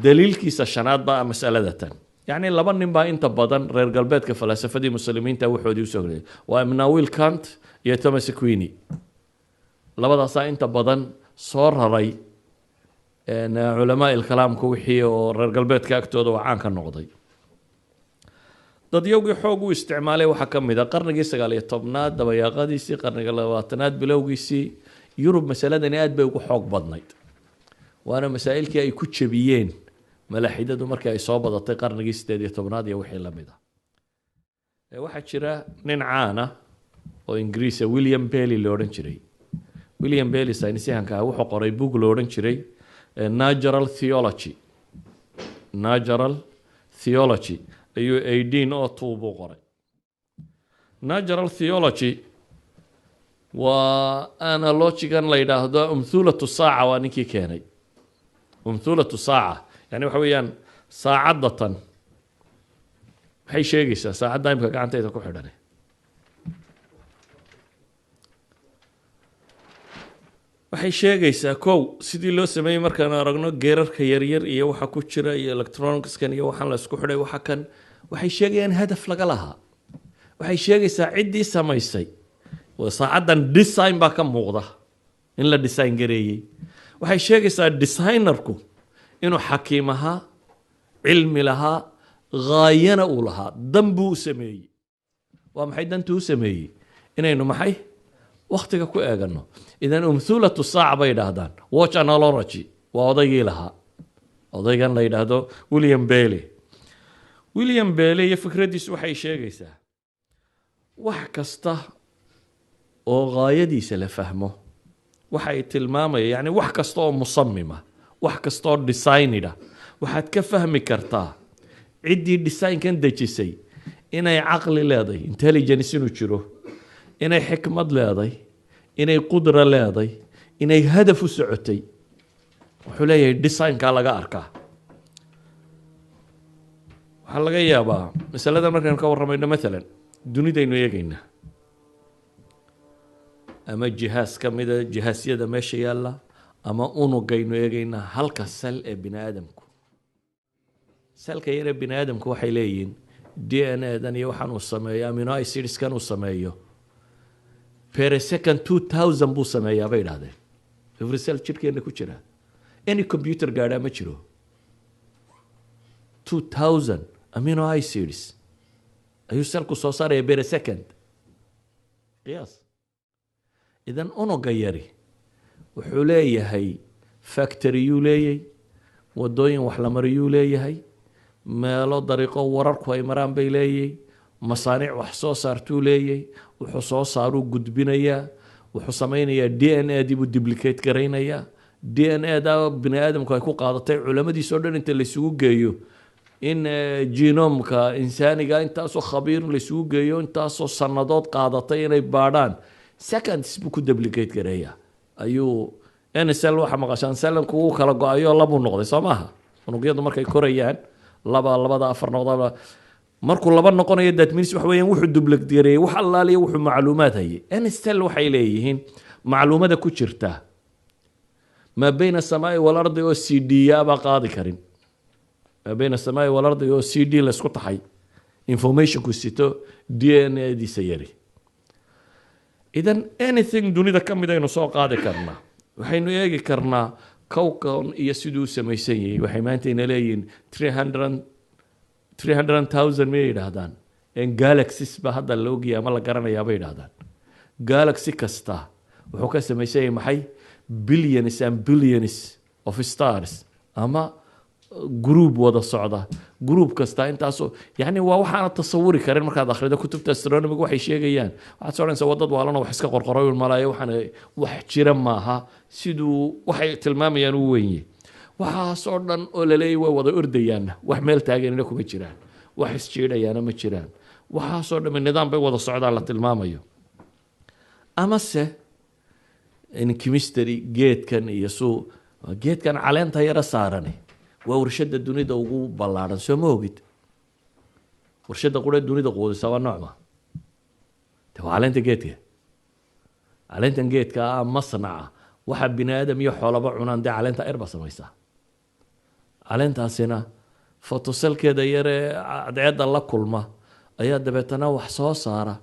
daliilkiisa shanaad baa masalada tan yacni laba nin baa inta badan reer galbeedka falasafadii muslimiinta waxoodii usoo geliyay waa immanuel kant iyo thomas queeny labadaasaa inta badan soo raray culamaa ilkalaamka wixii oo reer galbeedka agtooda oo caan ka noqday dadyowgii xoog u isticmaalay waxaa ka mid a qarnigii 19aad dabayaaqadiisii qarniga 20aad bilowgiisii yurub masaladani aad bay ugu xoog badnayd waana masaa'ilkii ay ku jabiyeen malaaxidadu markii ay soo badatay qarnigii 18aad iyo wixii la mid ah waxaa jira nin caan ah oo ingiriisa william bailey la odhan jiray william bailey saynisyahanka ah wuxuu qoray bug la odhan jiray natural theology ayuu 1802 buu qoray natural theology waa analogigan la yidhaahdo umthulatu saaca waa ninkii keenay umthulatu saaca yani waxa weeyaan saacadda tan maxay sheegaysaa saacadda imika gacantayda ku xidhan waxay sheegaysaa kow sidii loo sameeyey markaan aragno geerarka yaryar iyo waxa ku jira iyo electronicskan iyo waxaan la isku xidhay waxa kan waxay sheegayaan hadaf laga lahaa waxay sheegaysaa ciddii samaysay saacaddan design baa ka muuqda in la design gareeyey waxay sheegaysaa designerku inuu xakiim ahaa cilmi lahaa ghaayana uu lahaa dan buu u sameeyey waa maxay dantuu u sameeyey inaynu maxay waktiga ku eegano idan umthulatu saac bay yidhaahdaan watch analogy waa odaygii lahaa odaygan la yidhaahdo william bailey iyo fikraddiisu waxay sheegaysaa wax kasta oo gaayadiisa la fahmo waxay tilmaamaya yani wax kasta oo musamima wax kasta oo designida waxaad ka fahmi kartaa ciddii designkan dejisay inay caqli leedahay intelligence inuu jiro inay xikmad leedahay inay qudra leedahay inay hadaf u socotay wuxuu leeyahay designkaa laga arkaa waxaa laga yaabaa masalada markaynu ka warramayno maalan dunidaynu eegaynaa ama jihaas ka mida jihaasyada meesha yaalla ama unugaynu eegaynaa halka sal ee bini aadamku salka yar ee bini aadamku waxay leeyihiin d n a-dan iyo waxaan uu sameeyo amino acidskan uu sameeyo per second 2000 buu sameeyaa bay idhahdeen every cell jirkeena ku jira any computer gaadhaa ma jiro 2000 amino acids ayuu selku soo saaraya per second qiyaas idan unuga yari wuxuu leeyahay factoryuu leeyahay wadooyin wax la mariyuu leeyahay meelo dariiqo wararku ay maraan bay leeyahay masaaniic wax soo saartuu leeyahay wuxuu soo saaruu gudbinayaa wuxuu samaynayaa d n a dibuu duplicate garaynayaa d n a da bini aadamku ay ku qaadatay culamadiisa oo dhan inta laysugu geeyo in genomka insaaniga intaasoo khabiir laysugu geeyo intaasoo sannadood qaadatay inay baadhaan seconds buu ku duplicate gareeyaa ayuu nsl waxa maqashaan salanku uu kala go-ayo labuu noqday soo maaha unugyadu markay korayaan labada afar noqda markuu laba noqonayo that means waxa weeyaan wuxuu duplicate gareeyay wax allaaliya wuxuu macluumaad hayay nsl waxay leeyihiin macluumada ku jirta maa bayna asamaa'i walardi oo c d yaabaa qaadi karin maa bayna asamaa'i walardi oo c d laysku taxay informationku sito d n a diisa yari idan anything dunida ka mid aynu soo qaadi karnaa waxaynu eegi karnaa kowkan iyo siduu samaysan yahay waxay maanta ina leeyihiin 300,000 miyay yidhaahdaan galaxies ba hadda la ogyahay ama la garanayaa bay yidhaahdaan galaxy kasta wuxuu ka samaysan yahay maxay billions and billions of stars ama group wada socda group kasta intaasoo yani waa waxaana tasawuri karin markaad akhrido kutubta astronomy waxay sheegayaan waxaad soconaysaa wadad waalana wax iska qorqoray malaayo waxaan wax jira maaha siduu waxay tilmaamayaan uu weyn waxaasoo dhan oo la leeyahay way wada ordayaan wax meel taaganina kuma jiraan wax isjeedayaana ma jiraan waxaasoo dhan nidaam bay wada socdaan la tilmaamayo amase in chemistry geedkan iyo geedkan caleenta yara saarani waa warshada dunida ugu ballaaran soo ma ogid warshada qura dunida quudisa waa noocma waa caleenta geedka caleentan geedka masnaca waxa bini aadam iyo xoolaba cunaan dee caleenta erba samaysaa caleentaasina fotoselkeeda yaree cadceedda la kulma ayaa dabeetana wax soo saara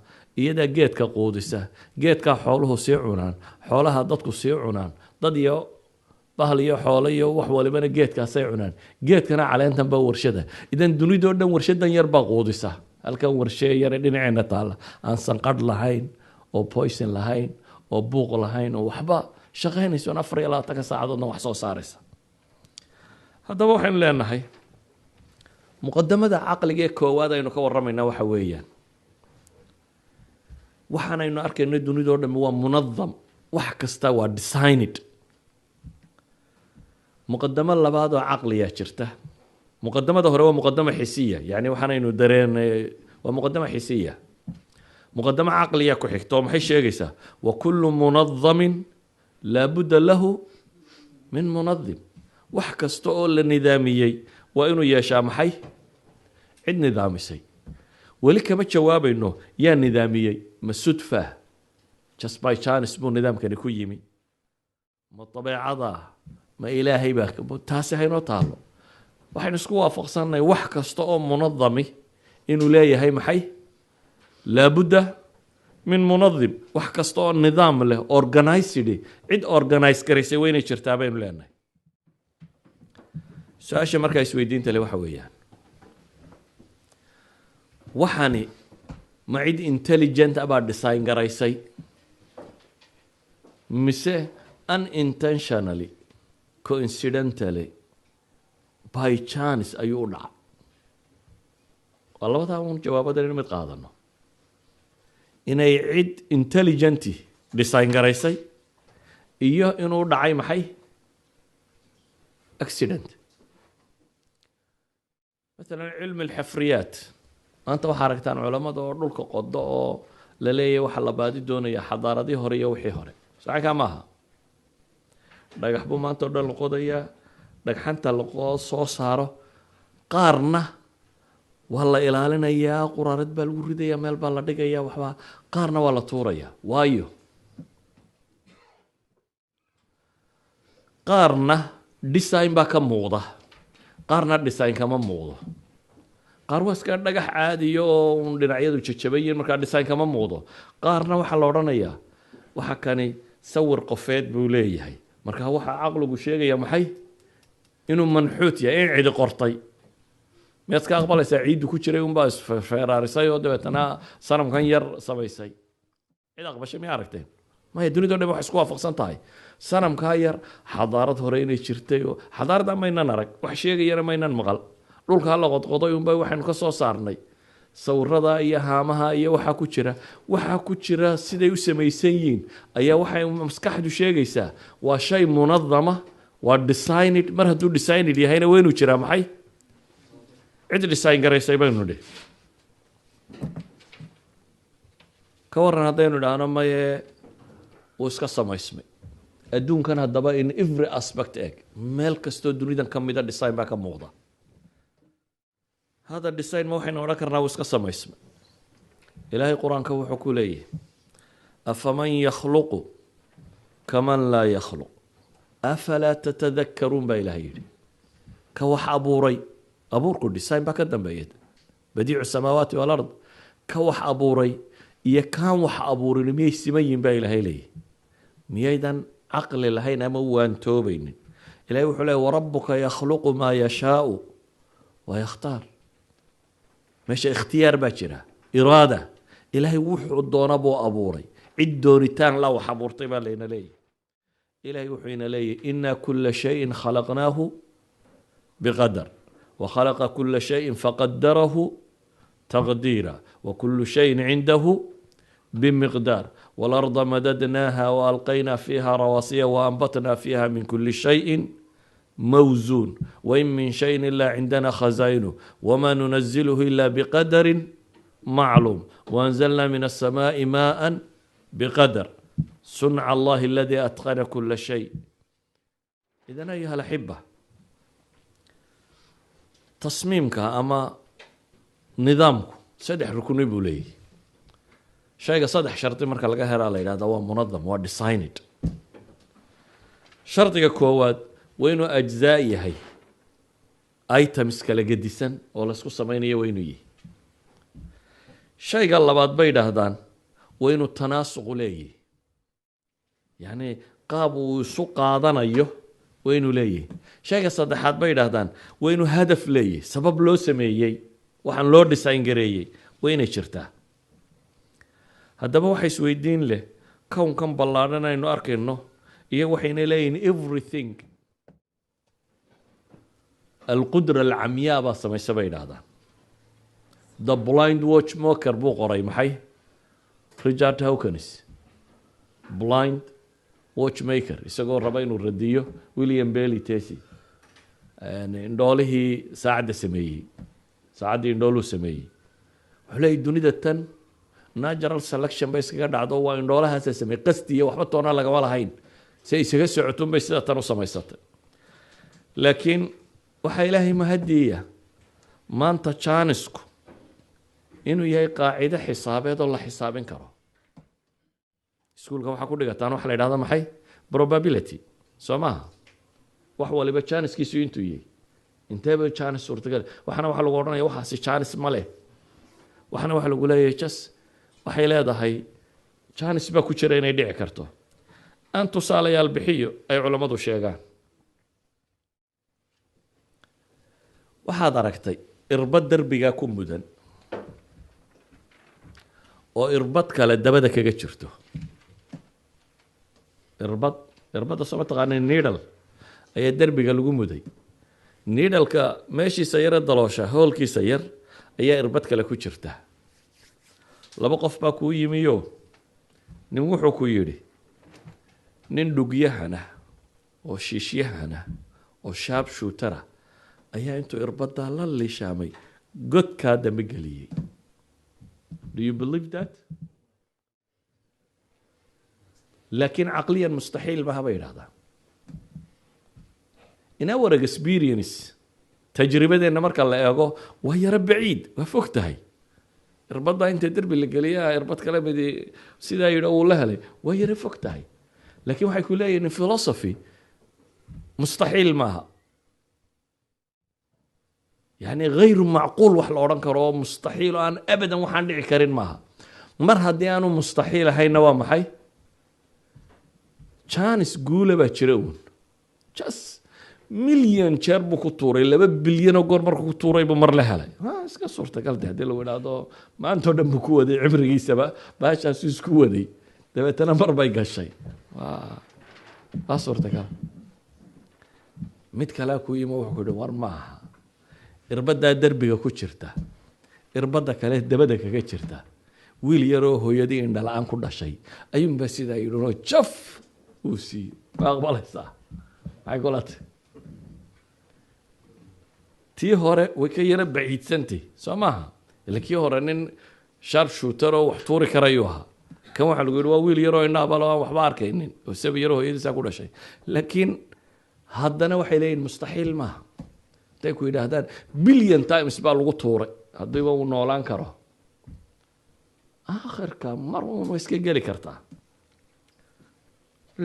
iyadaa geedka quudisa geedkaa xooluhu sii cunaan xoolaha dadku sii cunaan dad iyo bahal iyo xoolo iyo wax walibana geedkaasay cunaan geedkana caleentan baa warshada idan dunidoo dhan warshadan yar baa quudisa halkan warshee yare dhinaceena taalla aan sanqadh lahayn oo poison lahayn oo buuq lahayn oo waxba shaqaynayso 24 saacadoodna wax soo saaraysa haddaba waxaynu leenahay muqadamada caqliga ee koowaad aynu ka warramaynaa waxa weeyaan waxaanaynu arkayno dunidoo dhan waa munadam wax kasta waa designed muqadamo labaad oo caqliya jirta muqadamada hore waa muqadamo xisiya yani waxaanaynu dareenay waa muqadamo xisiya muqadamo caqliya ku xigto maxay sheegaysaa wa kullu munadhamin laabudda lahu min munadim wax kasta oo la nidaamiyey waa inuu yeeshaa maxay cid nidaamisay weli kama jawaabayno yaa nidaamiyey ma sudfa just by chance buu nidaamkani ku yimi ma dabeecada ma ilaahay baa taasi haynoo taalo waxaynu isku waafaqsannahay wax kasta oo munadami inuu leeyahay maxay laabudda min munadim wax kasta oo nidaam leh organized cid organize garaysay waa inay jirtaa baynu leenahay su-aasha markaa isweydiinta leh waxa weeyaan waxani ma cid intelligent abaa design garaysay mise unintentionally coincidentally by chance ayuu u dhacay waa labadaa un jawaabadan in mid qaadano inay cid intelligenti design garaysay iyo inuu dhacay maxay accident مثلا علم الحفريات أنت وحركتان علماء دول كقضاء لليه وحلا بادي دونية حضارة دي هرية وحي هري صحيح كماها دقح بو ما أنت دول القضية دقح أنت القضاء صوصاره قارنة والله إلالنا يا قرارة بالورد يا مال بالله يا وحبا قارنة ولا طورية وايو قارنة ديساين باكا موضة qaarna design kama muuqdo qaar waa iska dhagax caadiyo oo dhinacyadu jajabayeen markaa design kama muuqdo qaarna waxaa la odhanayaa waxa kani sawir qofeed buu leeyahay markaa waxa caqligu sheegaya maxay inuu manxuut yahay in cidi qortay miyaad ka aqbalaysaa ciiddu ku jiray unbaa isfeeraarisay oo dabeetana sanamkan yar samaysay cid aqbashay miyaa aragteen maya dunidoo dhan wax isku waafaqsan tahay sanamkaa yar xadaarad hore inay jirtay oo xadaarada maynan arag wax sheegayana maynan maqal dhulka la qodqoday unbay waxaynu ka soo saarnay sawirada iyo haamaha iyo waxaa ku jira siday u samaysan yihiin ayaa waxay maskaxdu sheegaysaa waa shay munadama waa designed mar hadduu designed yahayna waynu jiraa maxay cid design garaysay baynu dhih ka waran haddaynu idhaahno maye wuu iska samaysmay adduunkan haddaba in every aspect egg meel kastoo dunidan ka mida design baa ka muuqda hada design ma waxaynu odhan karnaa wuu iska samaysmay ilaahay qur-aanka wuxuu ku leeyahay afaman yakhluqu kaman laa yakhluq afalaa tatadakkaruun baa ilaahay yidhi ka wax abuuray abuurku design baa ka dambeeya badiicu samaawaati walard ka wax abuuray iyo kaan wax abuurin miyay siman yihiin baa ilaahay leeyahay miyaydan caqli lahayn ama waan toobaynin إلهي وحلي وربك يخلق ما يشاء ويختار. مش اختيار باجرة، إرادة. إلهي وحو الدون أبو أبوري عد دونتان لو حبورتي ما لينا لي. إلهي وحينا لي إنا كل شيء خلقناه بقدر وخلق كل شيء فقدره تقديرا وكل شيء عنده بمقدار والأرض مددناها وألقينا فيها رواسي وأنبتنا فيها من كل شيء موزون وإن من شيء إلا عندنا خزائنه وما ننزله إلا بقدر معلوم وأنزلنا من السماء ماء بقدر صنع الله الذي أتقن كل شيء. إذن أيها الأحبة تصميمك أما نظامك سدح ركني بولي شيء صدح شرطي مركا لغا هيرا لا يراهdo waa منظم waa designed. shartiga koowaad waa inuu ajzaa yahay items kala gedisan oo la isku samaynayo waa inuu yahay. shayga labaad bay dhahdaan waa inuu tanaasuq leeyahay, yani qaab uu isu qaadanayo waa inuu leeyahay. shayga saddexaad bay dhahdaan waa inuu hadaf leeyahay, sabab loo sameeyey waxaan loo design gareeyey waa inay jirtaa. haddaba waxa isweydiin leh kownkan ballaadhan aynu arkayno iyo waxayna leeyihiin everything alqudra alcamyaa baa samaysa bay idhaahdaan. the blind watchmaker buu qoray maxay Richard Hawkins, blind watchmaker, isagoo raba inuu radiyo William Bailey Tesi indhoolihii saacadda sameeyey, saacaddii indhooluu sameeyey. wuxuu leeyahy dunida tan natural selection bay iskaga dhacdo waa indhoolahaasa sameeyey qasdiya waxba toona lagama lahayn si ay isaga socotun bay sida tan u samaysatay. laakiin waxaa ilaahay mahadiya maanta jaanisku inuu yahay qaacido xisaabeed oo la xisaabin karo. iskuulka waxaa ku dhigataan waxa la yidhahda maxay probability soo maaha. wax waliba jaaniskiisu intuu yahay inteeba jaanis suurtagal. waxana waxaa lagu odhanaya waxaasi jaanis ma leh, waxana waxaa lagu leeyahay jas waxay leedahay jaanis baa ku jira inay dhici karto. aan tusaalayaal bixiyo ay culammadu sheegaan. waxaad aragtay irbad derbigaa ku mudan oo irbad kale dabada kaga jirto. irbadda soo ma taqaanay needle ayaa derbiga lagu muday. needleka meeshiisa yare daloosha hoolkiisa yar ayaa irbad kale ku jirta. laba qof baa kuu yimiyo nin wuxuu ku yidhi nin dhugyahana oo shiishyahana oo shaab shuutara ayaa intuu irbaddaa la lishaamay godkaa dambe geliyey. do you believe that? laakiin caqliyan mustaxiil maha bay idhahdaa. in our experience tajribadeenna marka la eego waa yaro baciid, waa fog tahay. irbaddaa inta derbi la geliyaa irbad kale mid sidaa yidhi uu la helay waa yaro fog tahay. laakiin waxay ku leeyihin philosophy mustaxiil maaha, yani غayru macquul wax la odhan karo oo mustaxiil oo aan abadan waxaan dhici karin maaha. mar haddii aanu mustaxiil ahayna waa maxay jaanis guula baa jira uun. jas milyan jeer buu ku tuuray, 2 bilyan oo goor markuu ku tuuray buu mar la helay. iska suurtagal de haddii lagu idhaahdo maantao dhan buu ku waday cibrigiisaba baashaasu isku waday dabeetana mar bay gashay. waa suurtagal. mid kalea ku yimo wuxuu ku yihi war maaha, irbaddaa derbiga ku jirta irbadda kale dabada kaga jirta wiil yaroo hooyadii indhala-aan ku dhashay ayuunbaa sidaa yidhinoo jaf uu siiyey. ma aqbalaysaa? maxay kula tahay? tii hore way ka yaro baciidsantay soo maaha. ila kii hore nin sharp shooter oo wax tuuri karayuu ahaa. kan waxaa lagu yidhi waa wiil yaroo indhahabalo aan waxba arkaynin oo sabi yaroo hooyadiisaa ku dhashay. laakiin haddana waxay leeyihin mustaxiil maaha. haday ku yidhaahdaan billion times baa lagu tuuray haddiiba uu noolaan karo, aakhirka mar uun way iska geli kartaa.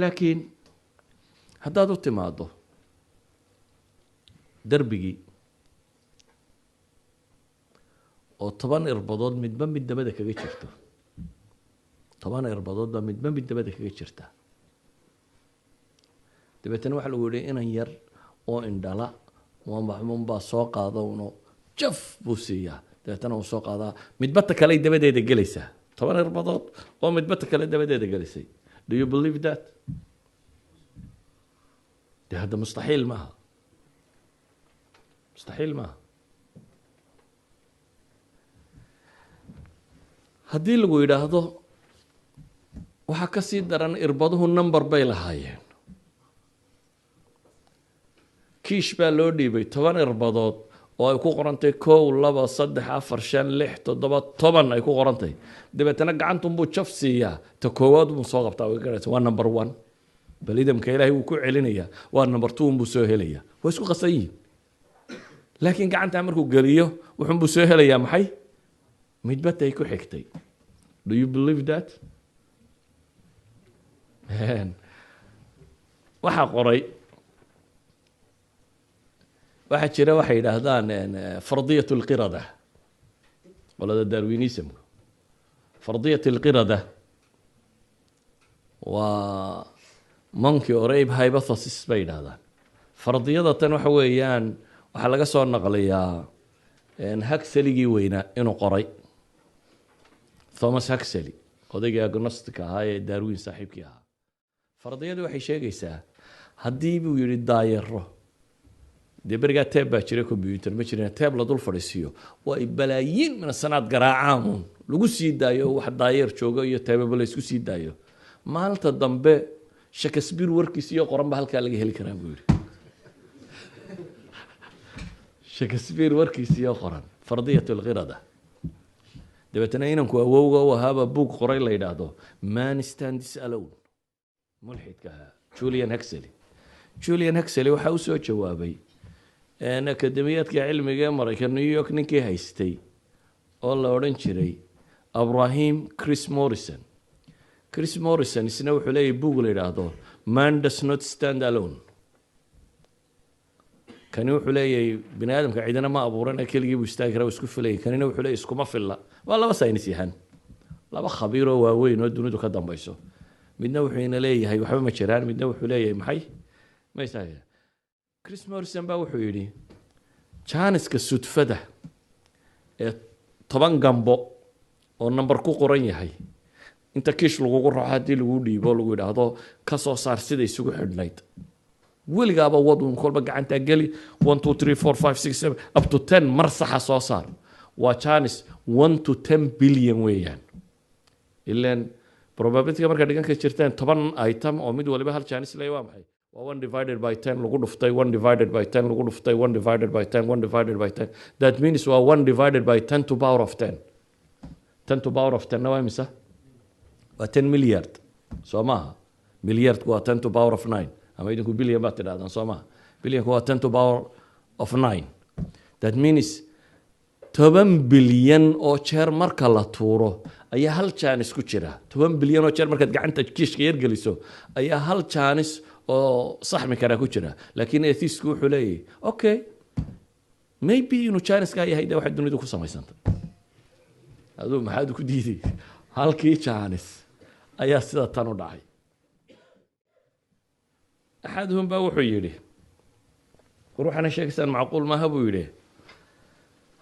laakiin haddaad u timaado derbigii oo 10 irbadood midba mid dabada kaga jirto, 10 irbadood baa midba mid dabada kaga jirta. dabeetana waxaa lagu yidhi inan yar oo indhala maxmuun baa soo qaada uno jaf buu siiyaa dabeetana uu soo qaadaa midbata kale dabadeeda gelaysaa 10 irbadood oo midbata kale dabadeeda gelaysay do you believe that de hada mustaxiil maaha mustaxiil maaha haddii lagu yidhaahdo waxaa ka sii daran irbaduhu number bay lahaayeen kiish baa loo dhiibay 10 irbadood oo ay ku qorantay 1 2 3 4 5 6 7 10 ay ku qorantay dabeetana gacantunbuu jaf siiyaa ta koowaad buu soo qabtaa way garaysa waa number 1 bal idamka ilaahay wuu ku celinayaa waa number 2 buu soo helayaa waa isku qasan yihiin laakiin gacantaa markuu geliyo wuxuunbuu soo helayaa maxay midbata ay ku xigtay do you believe that waxaa qoray waxaa jira waxay yidhaahdaan fardiyat lqirada qolada darwinismka fardiyat lqirada waa monkey or ape hypothesis bay yidhahdaan fardiyada tan waxa weeyaan waxaa laga soo naqliyaa huxleyigii weynaa inuu qoray thomas huxley odaygii agnostic ahaa ee darwin saaxiibkii ahaa fardiyadu waxay sheegaysaa haddii buu yihi daayaro dee berigaa teeb baa jira combyuter ma jirin teeb la dul fadhiisiiyo waa ay balaayiin mina sanaad garaacaamun lagu sii daayo wax daayeer joogo iyo teebaba la isku sii daayo maalinta dambe shakespeare warkiis iyo qoran ba halkaa laga heli karaa buu yihi shakespeare warkiis iyo qoran fardiyat lqirada dabeetana inanku awowga u ahaaba buug qoray la yidhaahdo man stands alone mulxidka ahaa julian huxley waxaa usoo jawaabay akademiyaadka cilmiga ee maraykan new york ninkii haystay oo la odhan jiray abrahim chris morrison isna wuxuu leeyahy buug la yidhaahdo man does not stand alone kani wuxuu leeyahay bini aadamka cidina ma abuurana keligii buu istaagi karaa isku filayay kanina wuxuu leeyahy iskuma filla waa laba saynis yahan laba khabiiroo waaweyn oo dunidu ka dambayso midna wuxuu ina leeyahay waxba ma jiraan midna wuxuu leeyahay maxay ma istaaga chris morrison baa wuxuu yidhi jaaniska sudfada ee 10 gambo oo number ku qoran yahay inta kiish lagugu raaco haddii lagu dhiibo lagu yidhaahdo ka soo saar sida isugu xidhnayd weligaaba wadun kolba gacantaa geli 1 2 3 4 5 6 7 up to 10 mar saxa soo saar waa jaanis 1 to 10 billion weeyaan ilaan probabilityga markaa dhiganka jirteen 10 item oo mid waliba hal jaanis leeyahay waa maxay waa 1 divided by 10 lagu dhuftay 1 divided by 10 lagu dhuftay 1 divided by 10 1 divided by 10 that means waa 1 divided by 10 to power of 10 10 to power of 10 na waa imisa waa 10 milyard soo maaha milyardku waa 10 to power of 9 ama idinku billion baad tidhahdaan soo maaha billionku waa 10 to power of 9 that means 10 bilyan oo jeer marka la tuuro ayaa hal jaanis ku jira 10 bilyan oo jeer markaad gacanta kiishka yar geliso ayaa hal jaanis oo saxmi kara ku jira laakiin atheistku wuxuu leeyahay okay maybe inuu jaaniskaa yahay de waxay dunidu ku samaysantay aduu maxaad ku diiday halkii jaanis ayaa sida tan u dhacay axaduhum baa wuxuu yidhi war waxaana sheegaysaan macquul maaha buu yidhi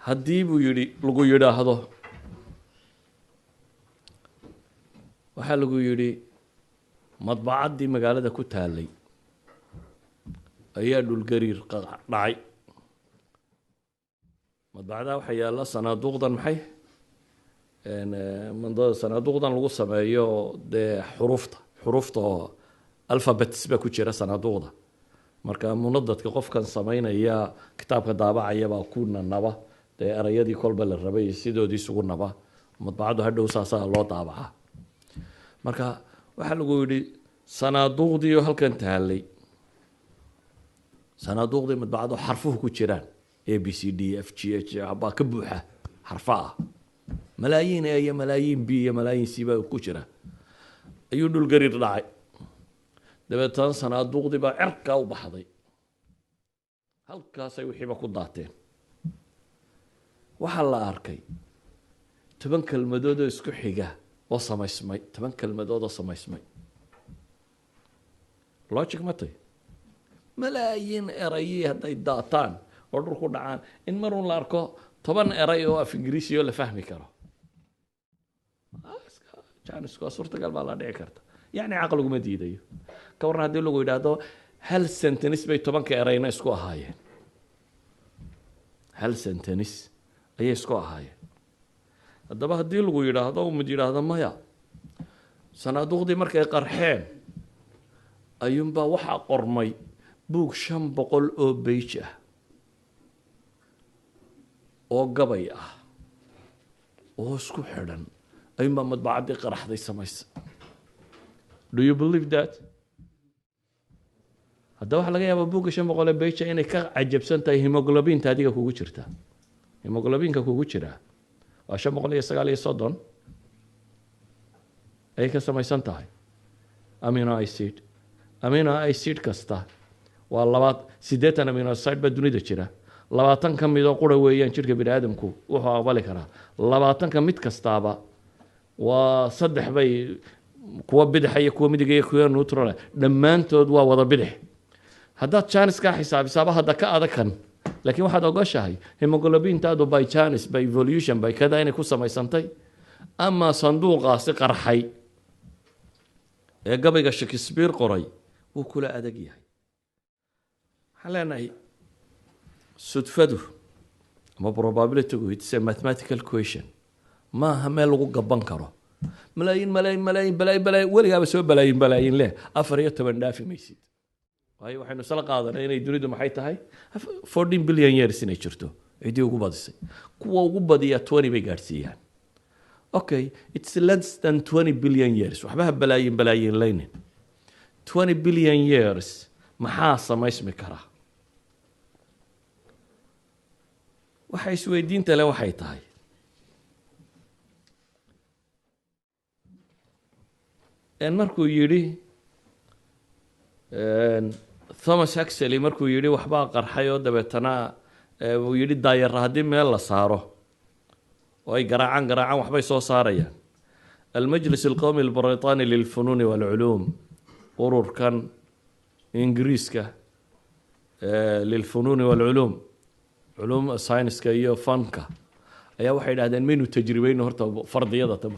haddii buu yidhi lagu yidhaahdo waxaa lagu yidhi madbacaddii magaalada ku taalay ayaa dhulgariir dhacay madbacadaha waxaa yaalla sanaaduuqdan maxay sanaaduuqdan lagu sameeyo dee xuruufta oo alphabets baa ku jira sanaaduuqda marka munadadka qofkan samaynaya kitaabka daabacaya baa ku nanaba dee erayadii kolba la rabay sidoodii isugu naba madbacaddu hadhow saasaa loo daabaca marka waxaa lagu yidhi sanaaduuqdii oo halkan taalay sanaaduuqdii madbacadoo xarfuhu ku jiraan a b c d f g h baa ka buuxa xarfa ah malaayiin a iyo malaayiin b iyo malaayiin c baa ku jira ayuu dhulgariir dhacay dabeetana sanaaduuqdii baa cerkaa u baxday halkaasay wixiiba ku daateen waxaa la arkay 10 kelmadood oo isku xiga oo samaysmay 10 kelmadood oo samaysmay logic matay malaayiin erayii hadday daataan oo dhul ku dhacaan in marun la arko 10 eray oo af ingiriisi oo la fahmi karo jaanisku suurtagal baa la dhici karta yani caqliguma diidayo ka warran haddii lagu yidhaahdo hal sentence bay 10 erayna isku ahaayeen hal sentence ayay isku ahaayeen haddaba haddii lagu yidhaahdo mid yidhaahdo maya sanaaduuqdii markay qarxeen ayuunbaa waxaa qormay buug 500 oo beyj ah oo gabay ah oo isku xidhan ayuunbaa madbacaddii qaraxday samaysa do you believe that haddaba waxaa laga yaabaa buugga 500 ee beyja inay ka cajabsan tahay hemoglobinta adiga kugu jirta hemoglobinka kugu jira waa 539 ay ka samaysan tahay amino acid kasta waa 8 amino acid baa dunida jira 20 ka mid oo qura weeyaan jirka bini'aadamku wuxuu aqbali karaa 20 ka mid kastaaba waa 3 bay kuwa bidix iyo kuwa midig iyo kuwa neutral dhammaantood waa wada bidix haddaad chance ka xisaabisaaba hadda ka adakan laakiin waxaad ogashahay hemoglobintaadu by chance by evolution by kada inay ku samaysantay ama sanduuqaasi qarxay ee gabayga Shakespeare qoray wuu kula adag yahay waxaan leenahay sudfadu ama probability it's a mathematical question maaha meel lagu gaban karo malaayiin weligaaba soo balaayin leh 14 dhaafi maysid waayo waxaynu sala qaadanay inay dunidu maxay tahay 14 billion years inay jirto cidii ugu badisay kuwa ugu badiya 20 bay gaarsiiyaan okay it's less than 20 billion years waxba balaayin laynin 20 billion years maxaa samaysmi karaa waxay isweydiinta leh waxay tahay en markuu yidhi Thomas Huxley markuu yidhi waxbaa qarxay oo dabeetana uu yidhi daayar haddii meel la saaro oo ay garaacaan waxbay soo saarayaan المجلس القومي البريطاني للفنون والعلوم ururkan ingiriiska للفنون والعلوم علوم ساينسكا iyo fanka ayaa waxay yidhaahdeen maynu tajribayno horta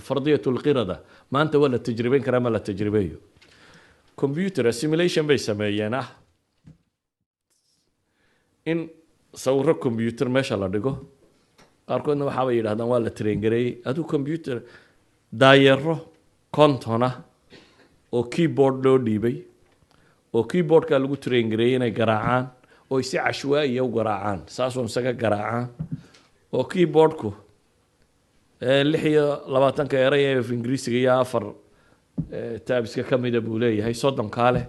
fardiyatu lqirada maanta waa la tajribayn karaa ma la tajribeeyo computer simulation bay sameeyeen in sawiro computer meesha la dhigo qaarkoodna waxaa bay yidhahdaan waa la traingareeyey aduu computer daayaro kontona oo keyboard loo dhiibay oo keyboardka lagu traingareeyey inay garaacaan oo si cashwaaiya u garaacaan saasoo isaga garaacaan oo keyboardku 26 eray ee ingiriisiga iyo 4 taabiska ka mida buu leeyahay 30 kaale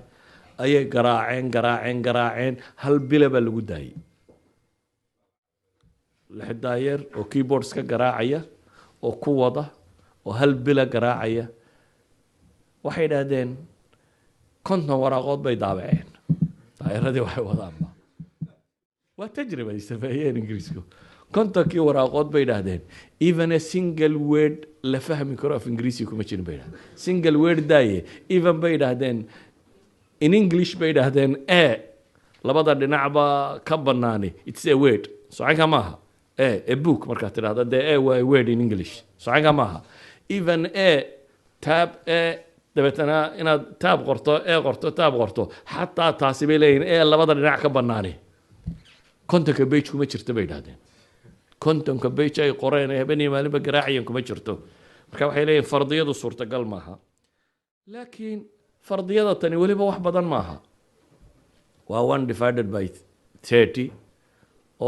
ayay garaaceen hal bila baa lagu daayay lixdaayer oo keyboard iska garaacaya oo ku wada oo hal bila garaacaya waxay yidhaahdeen 50 waraaqood bay daabaceen daayaradii waxay wadaanba waa tajriba ay sameeyeen ingiriisku 50 waraaqood bay yidhaahdeen even a single word la fahmi karo af ingiriisi kuma jirin bay yidhahdeen single word daaye even bay yidhaahdeen in English bay yidhaahdeen labada dhinacba ka banaani it's a word socanka maaha a book markaad tidhahda dee waa a word in English socanka maaha even tab dabeetana inaad taab qorto xataa taasi bay leeyihin labada dhinac ka banaani kontonka page kuma jirto bay yidhahdeen kontonka page ay qoreen habeenii maalinba garaaciyeen kuma jirto marka waxay leeyihin fardiyadu suurtagal maaha laakiin fardiyada tani weliba wax badan maaha waa 1 divided by 30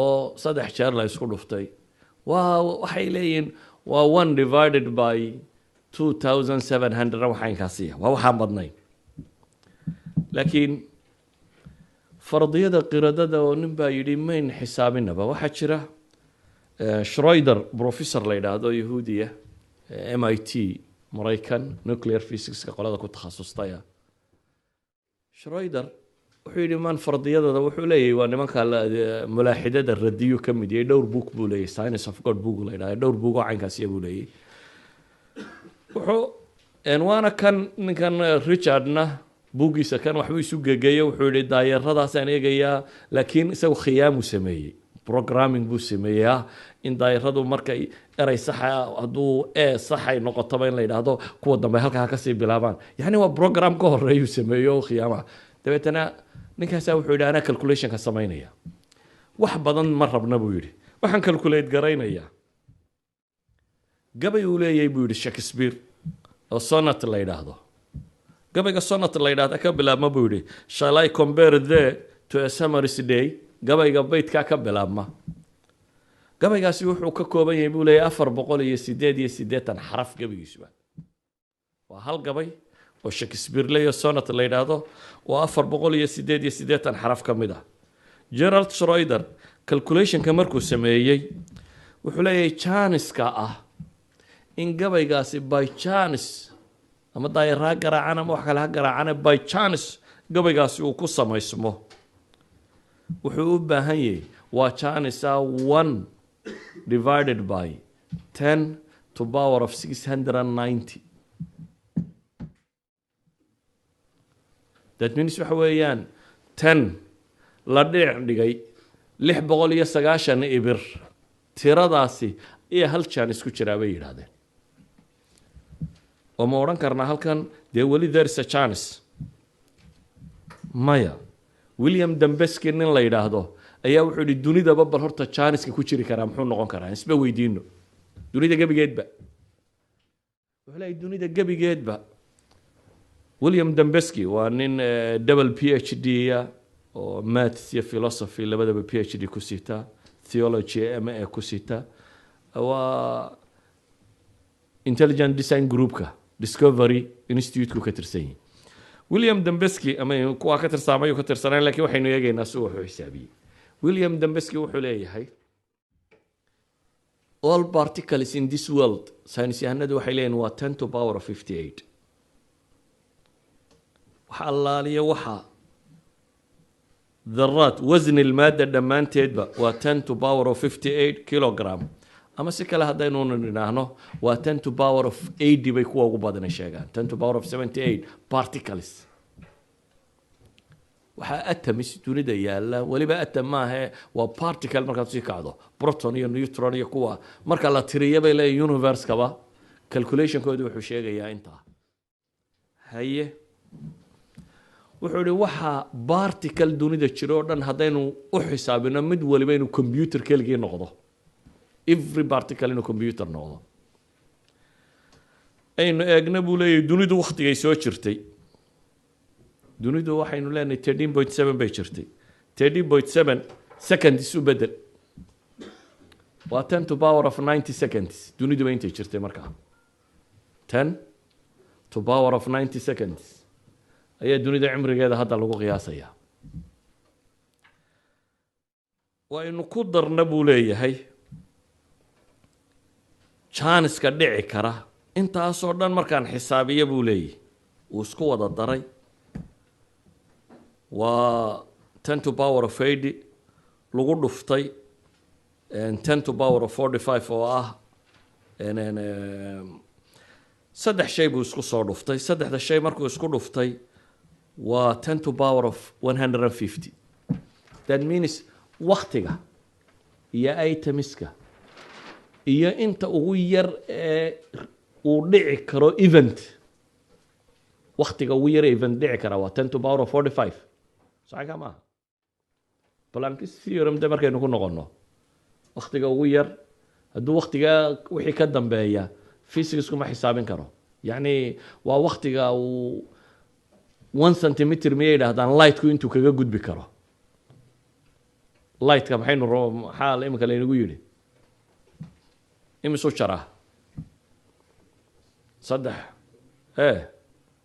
oo 3 jeer la isku dhuftay waxay leeyihin waa 1 divided by 2700 waxaankaasiya waa waxaan badnayn laakiin fardiyada qiradada oo nin baa yidhi mayn xisaabinaba waxaa jira Schroeder professor la yidhaahdo yahuudiya MIT Maraykan nuclear physics ka qolada ku takhasustaya Schroeder wuxuu yidhi man fardiyadada wuxuu leeyahay waa nimanka mulaaxidada radiyo ka mid yahay dhowr book buu leeyahay Science of God book la yidhaahdo dhowr book oo caynkaasiya buu leeyahay wuxuu waana kan ninkan Richardna buuggiisa kan waxbuu isu gegeeye wuxuu yihi daayaradaasaan eegayaa laakiin isagu khiyaamuu sameeyey programming buu sameeyaa in daayaradu markay eray saxa hadduu saxay noqotoba in la yidhaahdo kuwa dambe halkaa kasii bilaabaan yacni waa program ka horeeyuu sameeyo oo khiyaamaha dabeetana ninkaasaa wuxuu yidhi anaa calculationka samaynaya wax badan ma rabna buu yidhi waxaan calculate garaynayaa gabay uu leeyahay buu yidhi Shakespeare oo sonnet la yidhaahdo gabayga sonnet la yidhaahdo ka bilaabma buu yidhi shall I compare there to a summer's day gabayga baydkaa ka bilaabma gabaygaasi wuxuu ka kooban yahay buu leeyahay 488 xaraf gabaygiisuba waa hal gabay oo Shakespeare leeyahay sonnet la yidhaahdo waa 488 xaraf ka mid ah Gerald Schroeder calculationka markuu sameeyey wuxuu leeyahay chance-ka ah in gabaygaasi by chance ama daayiraha garaacana ama wax kale ha garaacana by chance gabaygaasi uu ku samaysmo wuxuu u baahan yahay waa chance 1 divided by 10 to power of 690 that means waxa weeyaan 10 la dhigay 690 ibir tiradaasi iyo hal chance ku jira bay yiraahdeen oo ma oran karnaa halkan dee weli there is a chance maya William Dambeski nin la yiraahdo ayaa wuxuu yidhi dunidaba bal horta chance-ka ku jiri karaa muxuu noqon karaa isba weydiino dunida gabigeedba wuxuu leeyahay dunida gabigeedba William Dambeski waa nin double PhD oo maths iyo philosophy labadaba PhD ku sita theology MA ku sita waa intelligent design groupka Discovery Institute ku ka tirsan William Dambeski ama kuwa ka tirsamay ka tirsanay laakiin waxaynu eegaynaa soo wuxuu xisaabiyay William Dambeski wuxuu leeyahay all particles in this world science yahanadu waxay leeyihiin waa 10 to power of 58 waxa allaaliya waxa ذرات وزن المادة دمانتيدبا و 10 to power of 58 kilogram أما سكلا هداينو نحنو و 10 to power of 80 بيكوا وقبادنا شيئا 10 to power of 78 particles وحا أتمس تريد يالا ولبا أتما هي و particle مركا تسيك عدو بروتون يو نيوترون يكوا مركا لا تريا بيلا يونيفرس كبا calculation كودو وحو شيئا يا انتا هاي wuxuu yidhi waxa particle dunida jiro dhan hadaynu u xisaabino mid waliba inuu computer keligii noqdo every particle inuu computer noqdo aynu eegna buu leeyahay dunidu waqtigay soo jirtay dunidu waxaynu leenahay 13.7 bay jirtay 13.7 seconds u bedel waa 10 to power of 90 seconds dunidu way intay jirtay markaa 10 to power of 90 seconds ayaa dunida cimrigeeda hadda lagu qiyaasaya waynu ku darna buu leeyahay chance-ka dhici kara intaasoo dhan markaan xisaabiyo buu leeyahay uu isku wada daray waa 10 to power of 80 lagu dhuftay 10 to power of 45 oo ah saddex shay buu isku soo dhuftay saddexda shay markuu isku dhuftay waa 10 to power of 150 that means waqtiga iyo itemiska iyo inta ugu yar ee uu dhici karo event waqtiga ugu yar event dhici kara waa 10 to power of 45 sax kama Planck's theorem de markaynu ku noqono waqtiga ugu yar hadduu waqtiga wixii ka dambeeya physics kuma xisaabin karo yani waa waqtiga uu 1 centimeter miyay yidhaahdaan lightku intuu kaga gudbi karo lightka maxaynu xaal imika laynagu yidhi imisu jaraa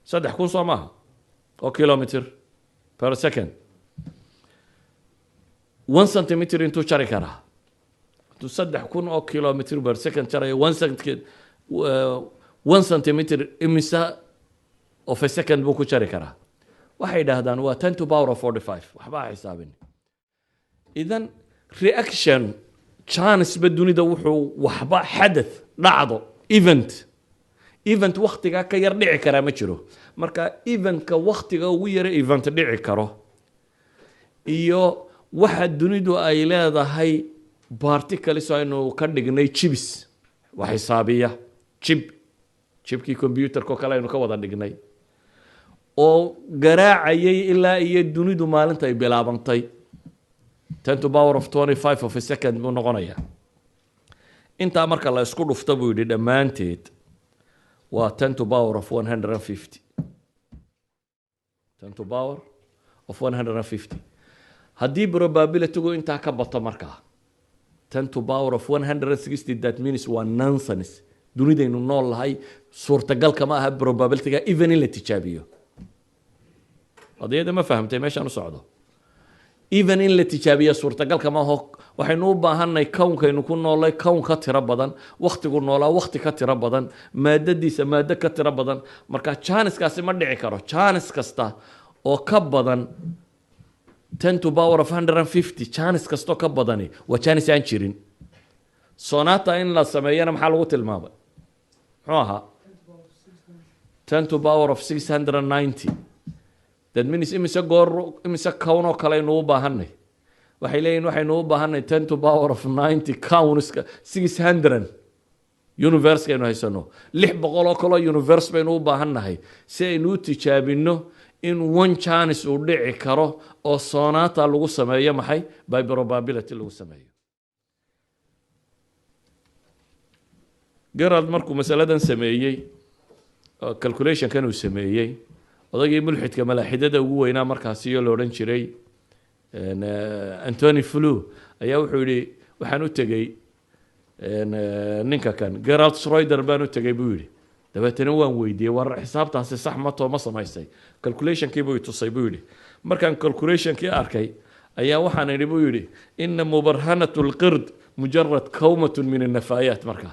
saddex kun soo maaha oo kilometer per second 1 centimeter intuu jari karaa hadduu 3,000 oo kilometer per second jarayo 1 centimeter imisa of a second buu ku jari karaa waxay yidhaahdaan waa 10 to power of 45 waxbaa xisaabin idan reaction chance ba dunida wuxuu waxba xadath dhacdo event waqtiga ka yar dhici karaa ma jiro marka eventka wakhtiga ugu yara event dhici karo iyo waxa dunidu ay leedahay particles aynu ka dhignay chips wax xisaabiya chipkii computerka kale aynu ka wada dhignay oo garaacayay ilaa iyo dunidu maalinta ay bilaabantay 10 to the power of 25 of a second buu noqonaya intaa marka la isku dhufto buu yidhi dhammaanteed waa 10 to the power of 150 10 to the power of 150 haddii probability-gu intaa ka bato markaa 10 to the power of 160 that means waa nonsense dunidaynu nool lahay suurtagalka ma aha probability-ga even in la tijaabiyo qadiyada ma fahamtay meeshaan u socdo even in la tijaabiyo suurtagalka ma aho waxaynu u baahanay kownkaynu ku noolay kown ka tiro badan wakhtigu noolaa wakhti ka tiro badan maadadiisa maado ka tiro badan marka janiskaasi ma dhici karo janis kasta oo ka badan 10 to the power of 150 janis kastoo ka badani waa janis aan jirin sonata in la sameeyana maxaa lagu tilmaamay muxuu ahaa 10 to the power of 690 that means imise kown oo kale aynu u baahanay waxay leeyihin waxaynu u baahanay 10 to the power of 90 cownska 600 universe aynu haysano 600 oo kale universe baynu u baahannahay si aynu u tijaabino in one chance uu dhici karo oo sonata lagu sameeyo maxay by probability lagu sameeyo Gerald markuu masaladan sameeyay calculation kan uu sameeyay odagii mulxidka malaaxidada ugu weynaa markaasi oo la oran jiray Anthony Flew ayaa wuxuu yiri waxaan u tagay ninka kan Gerald Schroeder baan u tagay buu yiri dabeetana waan weydiiyay war xisaabtaasi sax ma too ma samaysay calculation-kii buu tusay buu yiri markaan calculation-kii arkay ayaa waxaan idhi buu yiri inna mubarhanatul qird mujarrad kawmatun min an-nafayat marka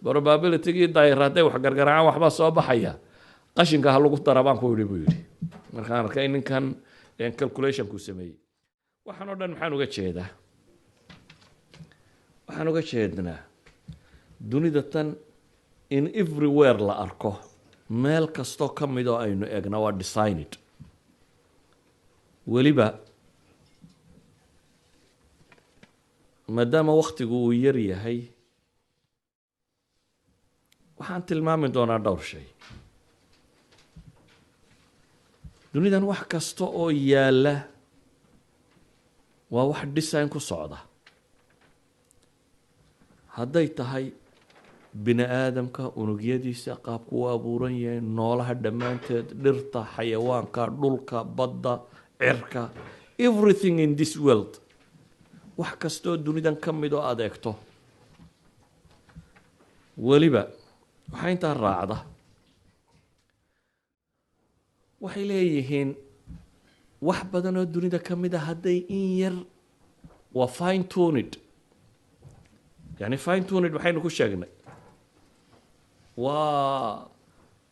probability-gii daayiraday wax gargaraan waxba soo baxaya qashinka ha lagu darabaan ku yiri buu yiri markaan arkay ninkan calculation ku sameeyay waxaan oo dhan maxaan uga jeednaa dunida tan in everywhere la arko meel kasto ka mid oo aynu eegna waa designed waliba maadaama waqtigu uu yar yahay waxaan tilmaami doonaa dhowr shay dunidan wax kasta oo yaala waa wax design ku socda hadday tahay bini aadamka unugyadiisa qaabku u abuuran yahay noolaha dhammaanteed dhirta xayawaanka dhulka badda cirka everything in this world wax kastoo dunidan ka mid oo adeegto waliba waxaa intaa raacda waxay leeyihiin wax badan oo dunida ka mid a hadday in yar waa fine tuned yani fine tuned waxaynu ku sheegnay waa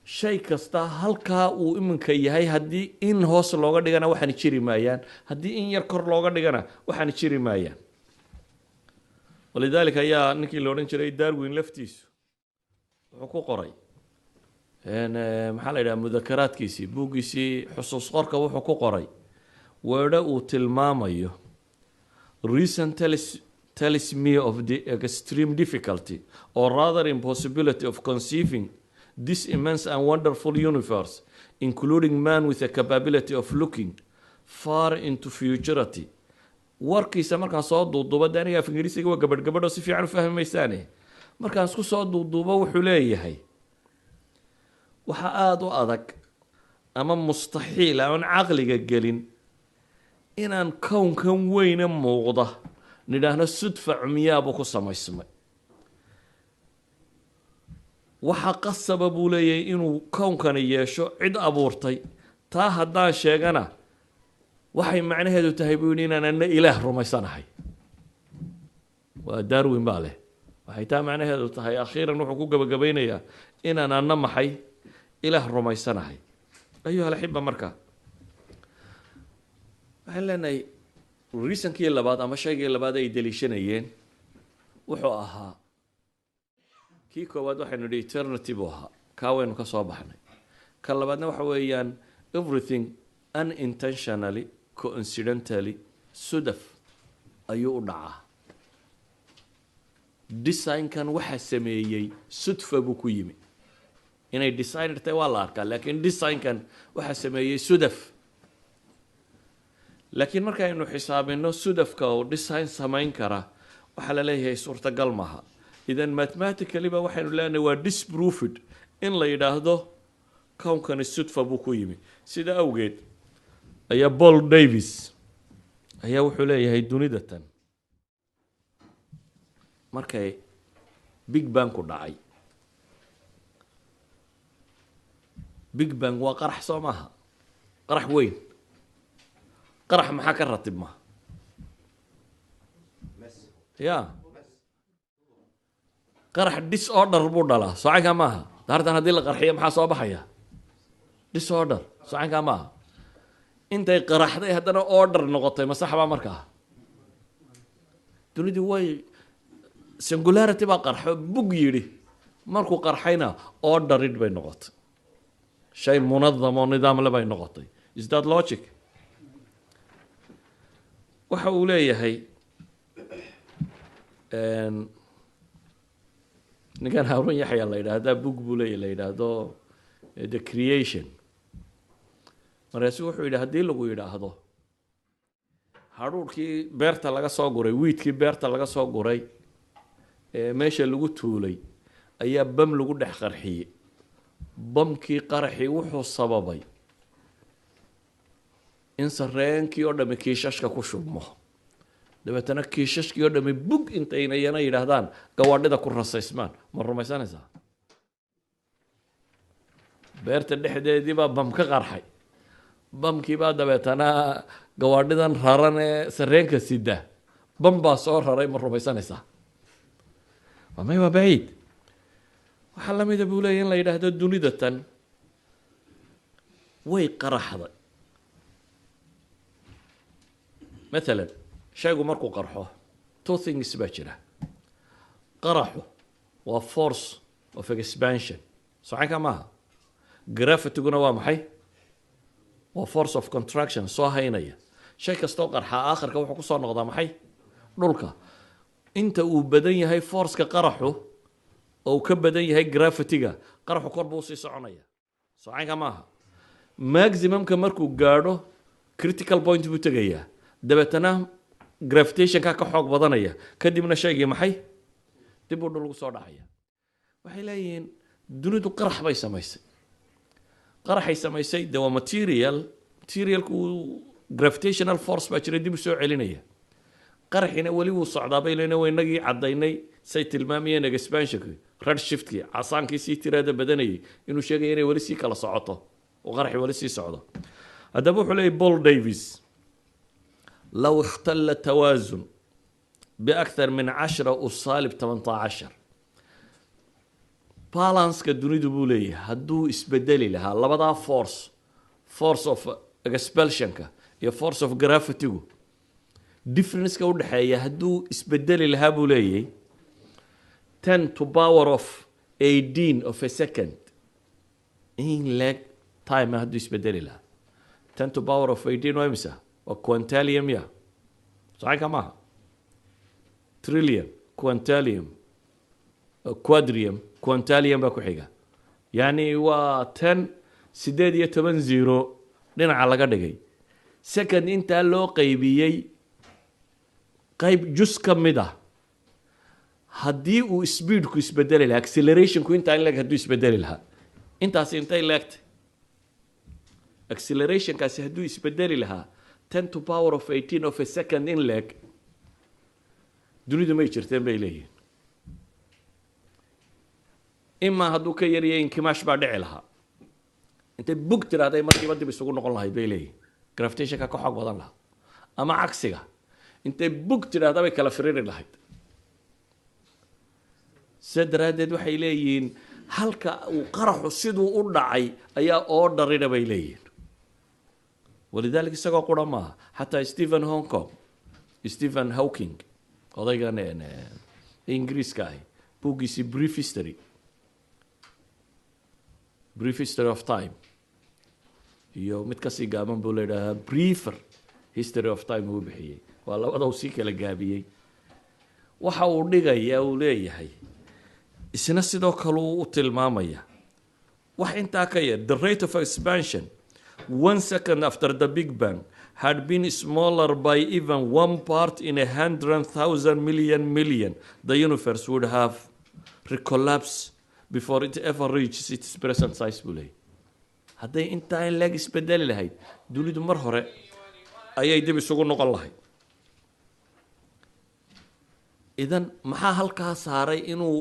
shay kasta halkaa uu iminka yahay haddii in hoos looga dhigana waxaan jiri maayaan haddii in yar kor looga dhigana waxaan jiri maayaan walidaalika ayaa ninkii la odhan jiray Darwin laftiisu wuxuu ku qoray maxaa la yidhaha mudakaraadkiisii buuggiisii xusuus qorka wuxuu ku qoray weedho uu tilmaamayo reason tells me of the extreme difficulty or rather impossibility of conceiving this immense and wonderful universe including man with a capability of looking far into futurity warkiisa markaan soo duuduubo de aniga af ingiriisiga waa gabadho si fiican u fahmi maysaane markaan isku soo duuduubo wuxuu leeyahay waxa aada u adag ama mustaxiil aan caqliga gelin inaan kownkan weyne muuqda nidhaahno sudfa cumyaabuu ku samaysmay waxa qasaba buu leeyahay inuu kownkani yeesho cid abuurtay taa haddaan sheegana waxay macnaheedu tahay buu yidhi inaan anna ilaah rumaysanahay waa Darwin baa leh waxay taa macnaheedu tahay akhiiran wuxuu ku gabagabaynayaa inaan anna maxay ilaah rumaysanahay ayuha alxiba marka waxaan leenahay reasonkii labaad ama shaygii labaad ay daliishanayeen wuxuu ahaa kii koowaad waxaynu nidhi eternity buu ahaa kaa waynu ka soo baxnay ka labaadna waxa weeyaan everything unintentionally coincidentally sudaf ayuu u dhacaa. designkan waxa sameeyey sudfa buu ku yimi. inay designer tahay waa la arkaa, laakiin designkan waxa sameeyey sudaf. laakiin markaynu xisaabino sudafka oo design samayn kara waxaa la leeyahay suurtagal maaha. idan mathematically ba waxaynu leenahay waa disproofed in la yidhaahdo kownkani sudfa buu ku yimi. sida awgeed ayaa Paul Davies ayaa wuxuu leeyahay dunida tan markay big bang ku dhacay. big bang waa qarax soo maaha, qarax weyn. qarax maxaa ka ratibma ya qarax disorder buu dhalaa, socanka maaha. daartan haddii la qarxiyo maxaa soo baxaya? disorder, socanka maaha. intay qaraxday haddana order noqotay ma saxbaa markaa? dunidii way singularity baa qarxo bug yidhi, markuu qarxayna orderid bay noqotay, shay munadam oo nidaamle bay noqotay. is that logic? waxa uu leeyahay ninkan Harun Yaxya la yidhaahdaa bug buu leeyahay la yidhaahdo the creation. markaasu wuxuu yidhi haddii lagu yidhaahdo hadhuurkii beerta laga soo guray, wiidkii beerta laga soo guray ee meesha lagu tuulay ayaa bam lagu dhex qarxiyey. bamkii qaraxii wuxuu sababay in sareenkii oo dhami kiishashka ku shubmo, dabeetana kiishashkii oo dhami bug intaynayana yidhaahdaan gawaadhida ku rasaysmaan. ma rumaysanaysaa? beerta dhexdeedii baa bam ka qarxay, bamkii baa dabeetana gawaadhidan raran ee sareenka sida bam baa soo raray. ma rumaysanaysaa? waa may waa baciid. waxaa la mida buu leeyahy in la yidhaahdo dunida tan way qaraxday. مثلا shaygu markuu qarxo two things baa jira. qaraxu waa force of expansion, socanka maaha. gravitiguna waa maxay? waa force of contraction, soo haynaya. shay kastoo qarxa aakhirka wuxuu kusoo noqdaa maxay? dhulka. inta uu badan yahay forceka qaraxu oo uu ka badan yahay gravitiga, qaraxu kor buu usii soconaya, socanka maaha. maximumka markuu gaadho critical point buu tegayaa, dabeetana gravitationka ka xoog badanaya, kadibna shaygii maxay? dib uu dhul ugu soo dhacaya. waxay leeyihiin dunidu qarax bay samaysay. qaraxay samaysay de waa materialku gravitational force baa jira dib u soo celinaya. qaraxina weli wuu socdaa bay leena waynagii caddaynay say tilmaamayeen expansionki redshiftkii casaankii sii tiraada badanayay inuu sheegaya inay weli sii kala socoto oo qaraxi weli sii socdo. haddaba wuxuu leeyahy Paul Davies لو اختل التوازن بأكثر من 10 أس سالب 18 بالانس كدنيدو بوليه هدو اسبدلي لها لبدا force of expulsion يا force of gravity difference كا ودحيا هدو اسبدلي لها بوليه 10 to power of 18 of a second in lag time هدو اسبدلي لها 10 to power of 18 وامسا وكوانتاليوم يا صحيح كما تريليون كوانتاليوم كوادريوم كوانتاليوم باكو حيقا يعني و 10 sideed iyo toban zero dhinaca laga dhigay second intaa loo qaybiyey qayb jus ka mid ah haddii uu speedku isbedeli lahaa accelerationku intaa in leg hadduu isbedeli lahaa intaasi intay leegtay accelerationkaasi hadduu isbedeli lahaa 10 to power of 18 of a second in leg dunidu may jirteen bay leeyihiin imaa hadduu ka yaryahay inkimaash baa dhici lahaa intay bug tiraaday markiiba dib isugu noqon lahayd bay leeyihiin gravitationka ka xoog badan lahaa ama cagsiga intay bug tiraahda bay kala firiri lahayd sidaa daraaddeed waxay leeyihiin halka uu qaraxu siduu u dhacay ayaa oo dharina bay leeyihiin walidaalika isagoo qura maaha xataa Stephen Hawking odaygan ingiriiska ahi buuggiisii brief history of time iyo mid kasii gaaban buu leeyahay briefer history of time uu bixiyey waa labada uu sii kala gaabiyey waxa uu dhigaya uu leeyahay isna sidoo kale uu tilmaamaya wax intaa ka yar the rate of expansion 1 second after the Big Bang had been smaller by even 1 part in 100,000 million, the universe would have recollapsed before it ever reaches its present size. hadday intaa in leeg isbedeli lahayd dunidu mar hore ayay dib isugu noqon lahayd idan maxaa halkaa saaray inuu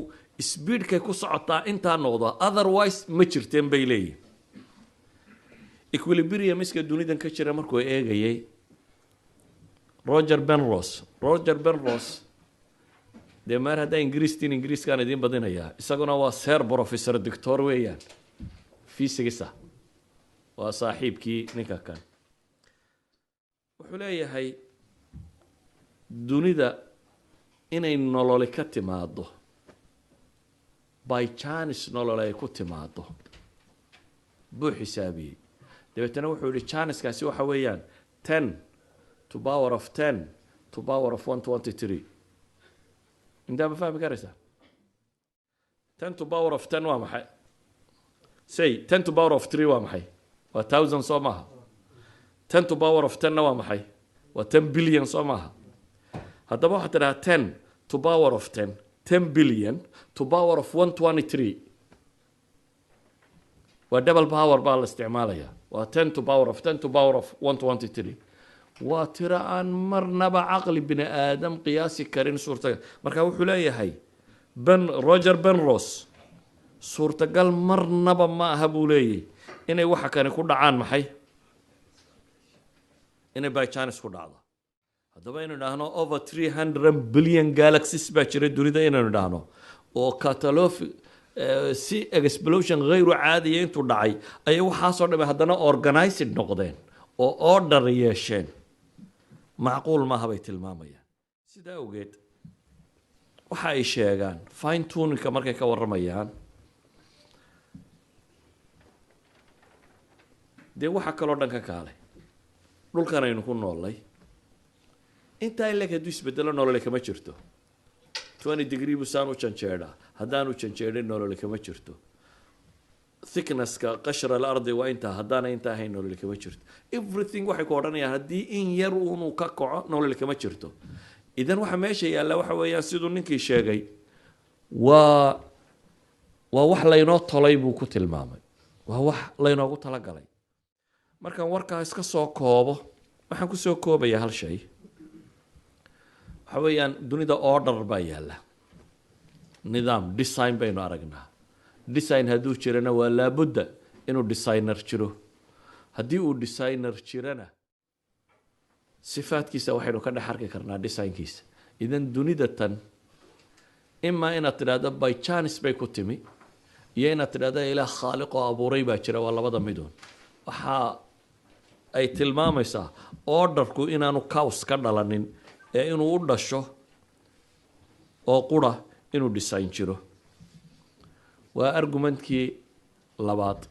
speedkay ku socotaa intaa noqdo otherwise ma jirteen bay leeyihin equilibrium iska dunidan ka jira markuu eegayay Roger Penrose dee maar haddaa ingiriiskaan idiin badinayaa isaguna waa sir professor doctor weeyaan physics waa saaxiibkii ninka kan wuxuu leeyahay dunida inay nololi ka timaado by chance nolol ay ku timaado buu xisaabiyey dabeetana wuxuu yihi chanceskaasi waxa weeyaan 10 to power of 10 to power of 123 intaa ma fahmi karaysaa 10 to power of 10 waa maxay say 10 to power of 3 waa maxay waa 1000 soo maaha 10 to power of 10 na waa maxay waa 10 billion soo maaha haddaba waxaad tidhaha 10 to power of 10 billion to power of 123 waa double power baa la isticmaalaya waa 10 to power of 10 to power of 123 waa tiro aan marnaba caqli bini aadam qiyaasi karin suurtagal marka wuxuu leeyahay Roger Penrose suurtagal marnaba ma aha buu leeyahay inay waxa kani ku dhacaan maxay inay by chance ku dhacdo haddaba inuu idhaahno over 300 billion galaxies baa jira dunida inaynu idhaahno oo catalog si explosion غير caadiya intuu dhacay ayay waxaasoo dhamay haddana organized noqdeen oo order yeesheen macquul maaha bay tilmaamayaan sidaa awgeed waxa ay sheegaan fine tuninka markay ka warramayaan dee waxa kaloo dhan ka kaalay dhulkan aynu ku noolnay intaa in leeg hadduu isbedelo nolole kama jirto 20 degree buu saan u janjeedhaa haddaanu janjeedhin nolole kama jirto thicknesska qashra alardi waa intaa haddaana intaa ahayn nolole kama jirto everything waxay ku odhanayaan haddii in yar uunu ka kaco nolole kama jirto idan waxa meesha yaalla waxa weeyaan siduu ninkii sheegay waa wax laynoo tolay buu ku tilmaamay waa wax laynoogu talagalay markaan warkaa iska soo koobo waxaan ku soo koobayaa hal shay waxa weeyaan dunida order baa yaalla nidaam design baynu aragnaa design hadduu jirana waa laabudda inuu designer jiro haddii uu designer jirana sifaadkiisa waxaynu ka dhex arki karnaa designkiisa idan dunida tan imaa inaad tidhaahdo by chance bay ku timi iyo inaad tidhaahdo ilaah khaaliq oo abuuray baa jira waa labada midoon waxaa ay tilmaamaysaa orderku inaanu chaos ka dhalanin ee inuu u dhasho oo qura inuu design jiro waa argumentkii labaad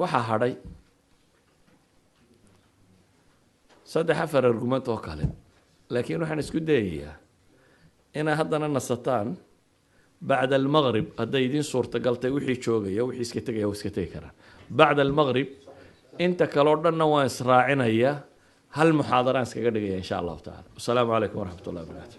waxaa hadhay 3-4 argument oo kale laakiin waxaan isku dayayaa inaa haddana nasataan bacda almaqrib hadday idiin suurtagaltay wixii joogaya wixii iska tegaya iska tegi karaan bacda almaqrib inta kaloo dhanna waan israacinayaa hal muxaadaraan iskaga dhigaya insha allahu tacaala wasalaamu calaykum waraxmat ullahi wabarakatu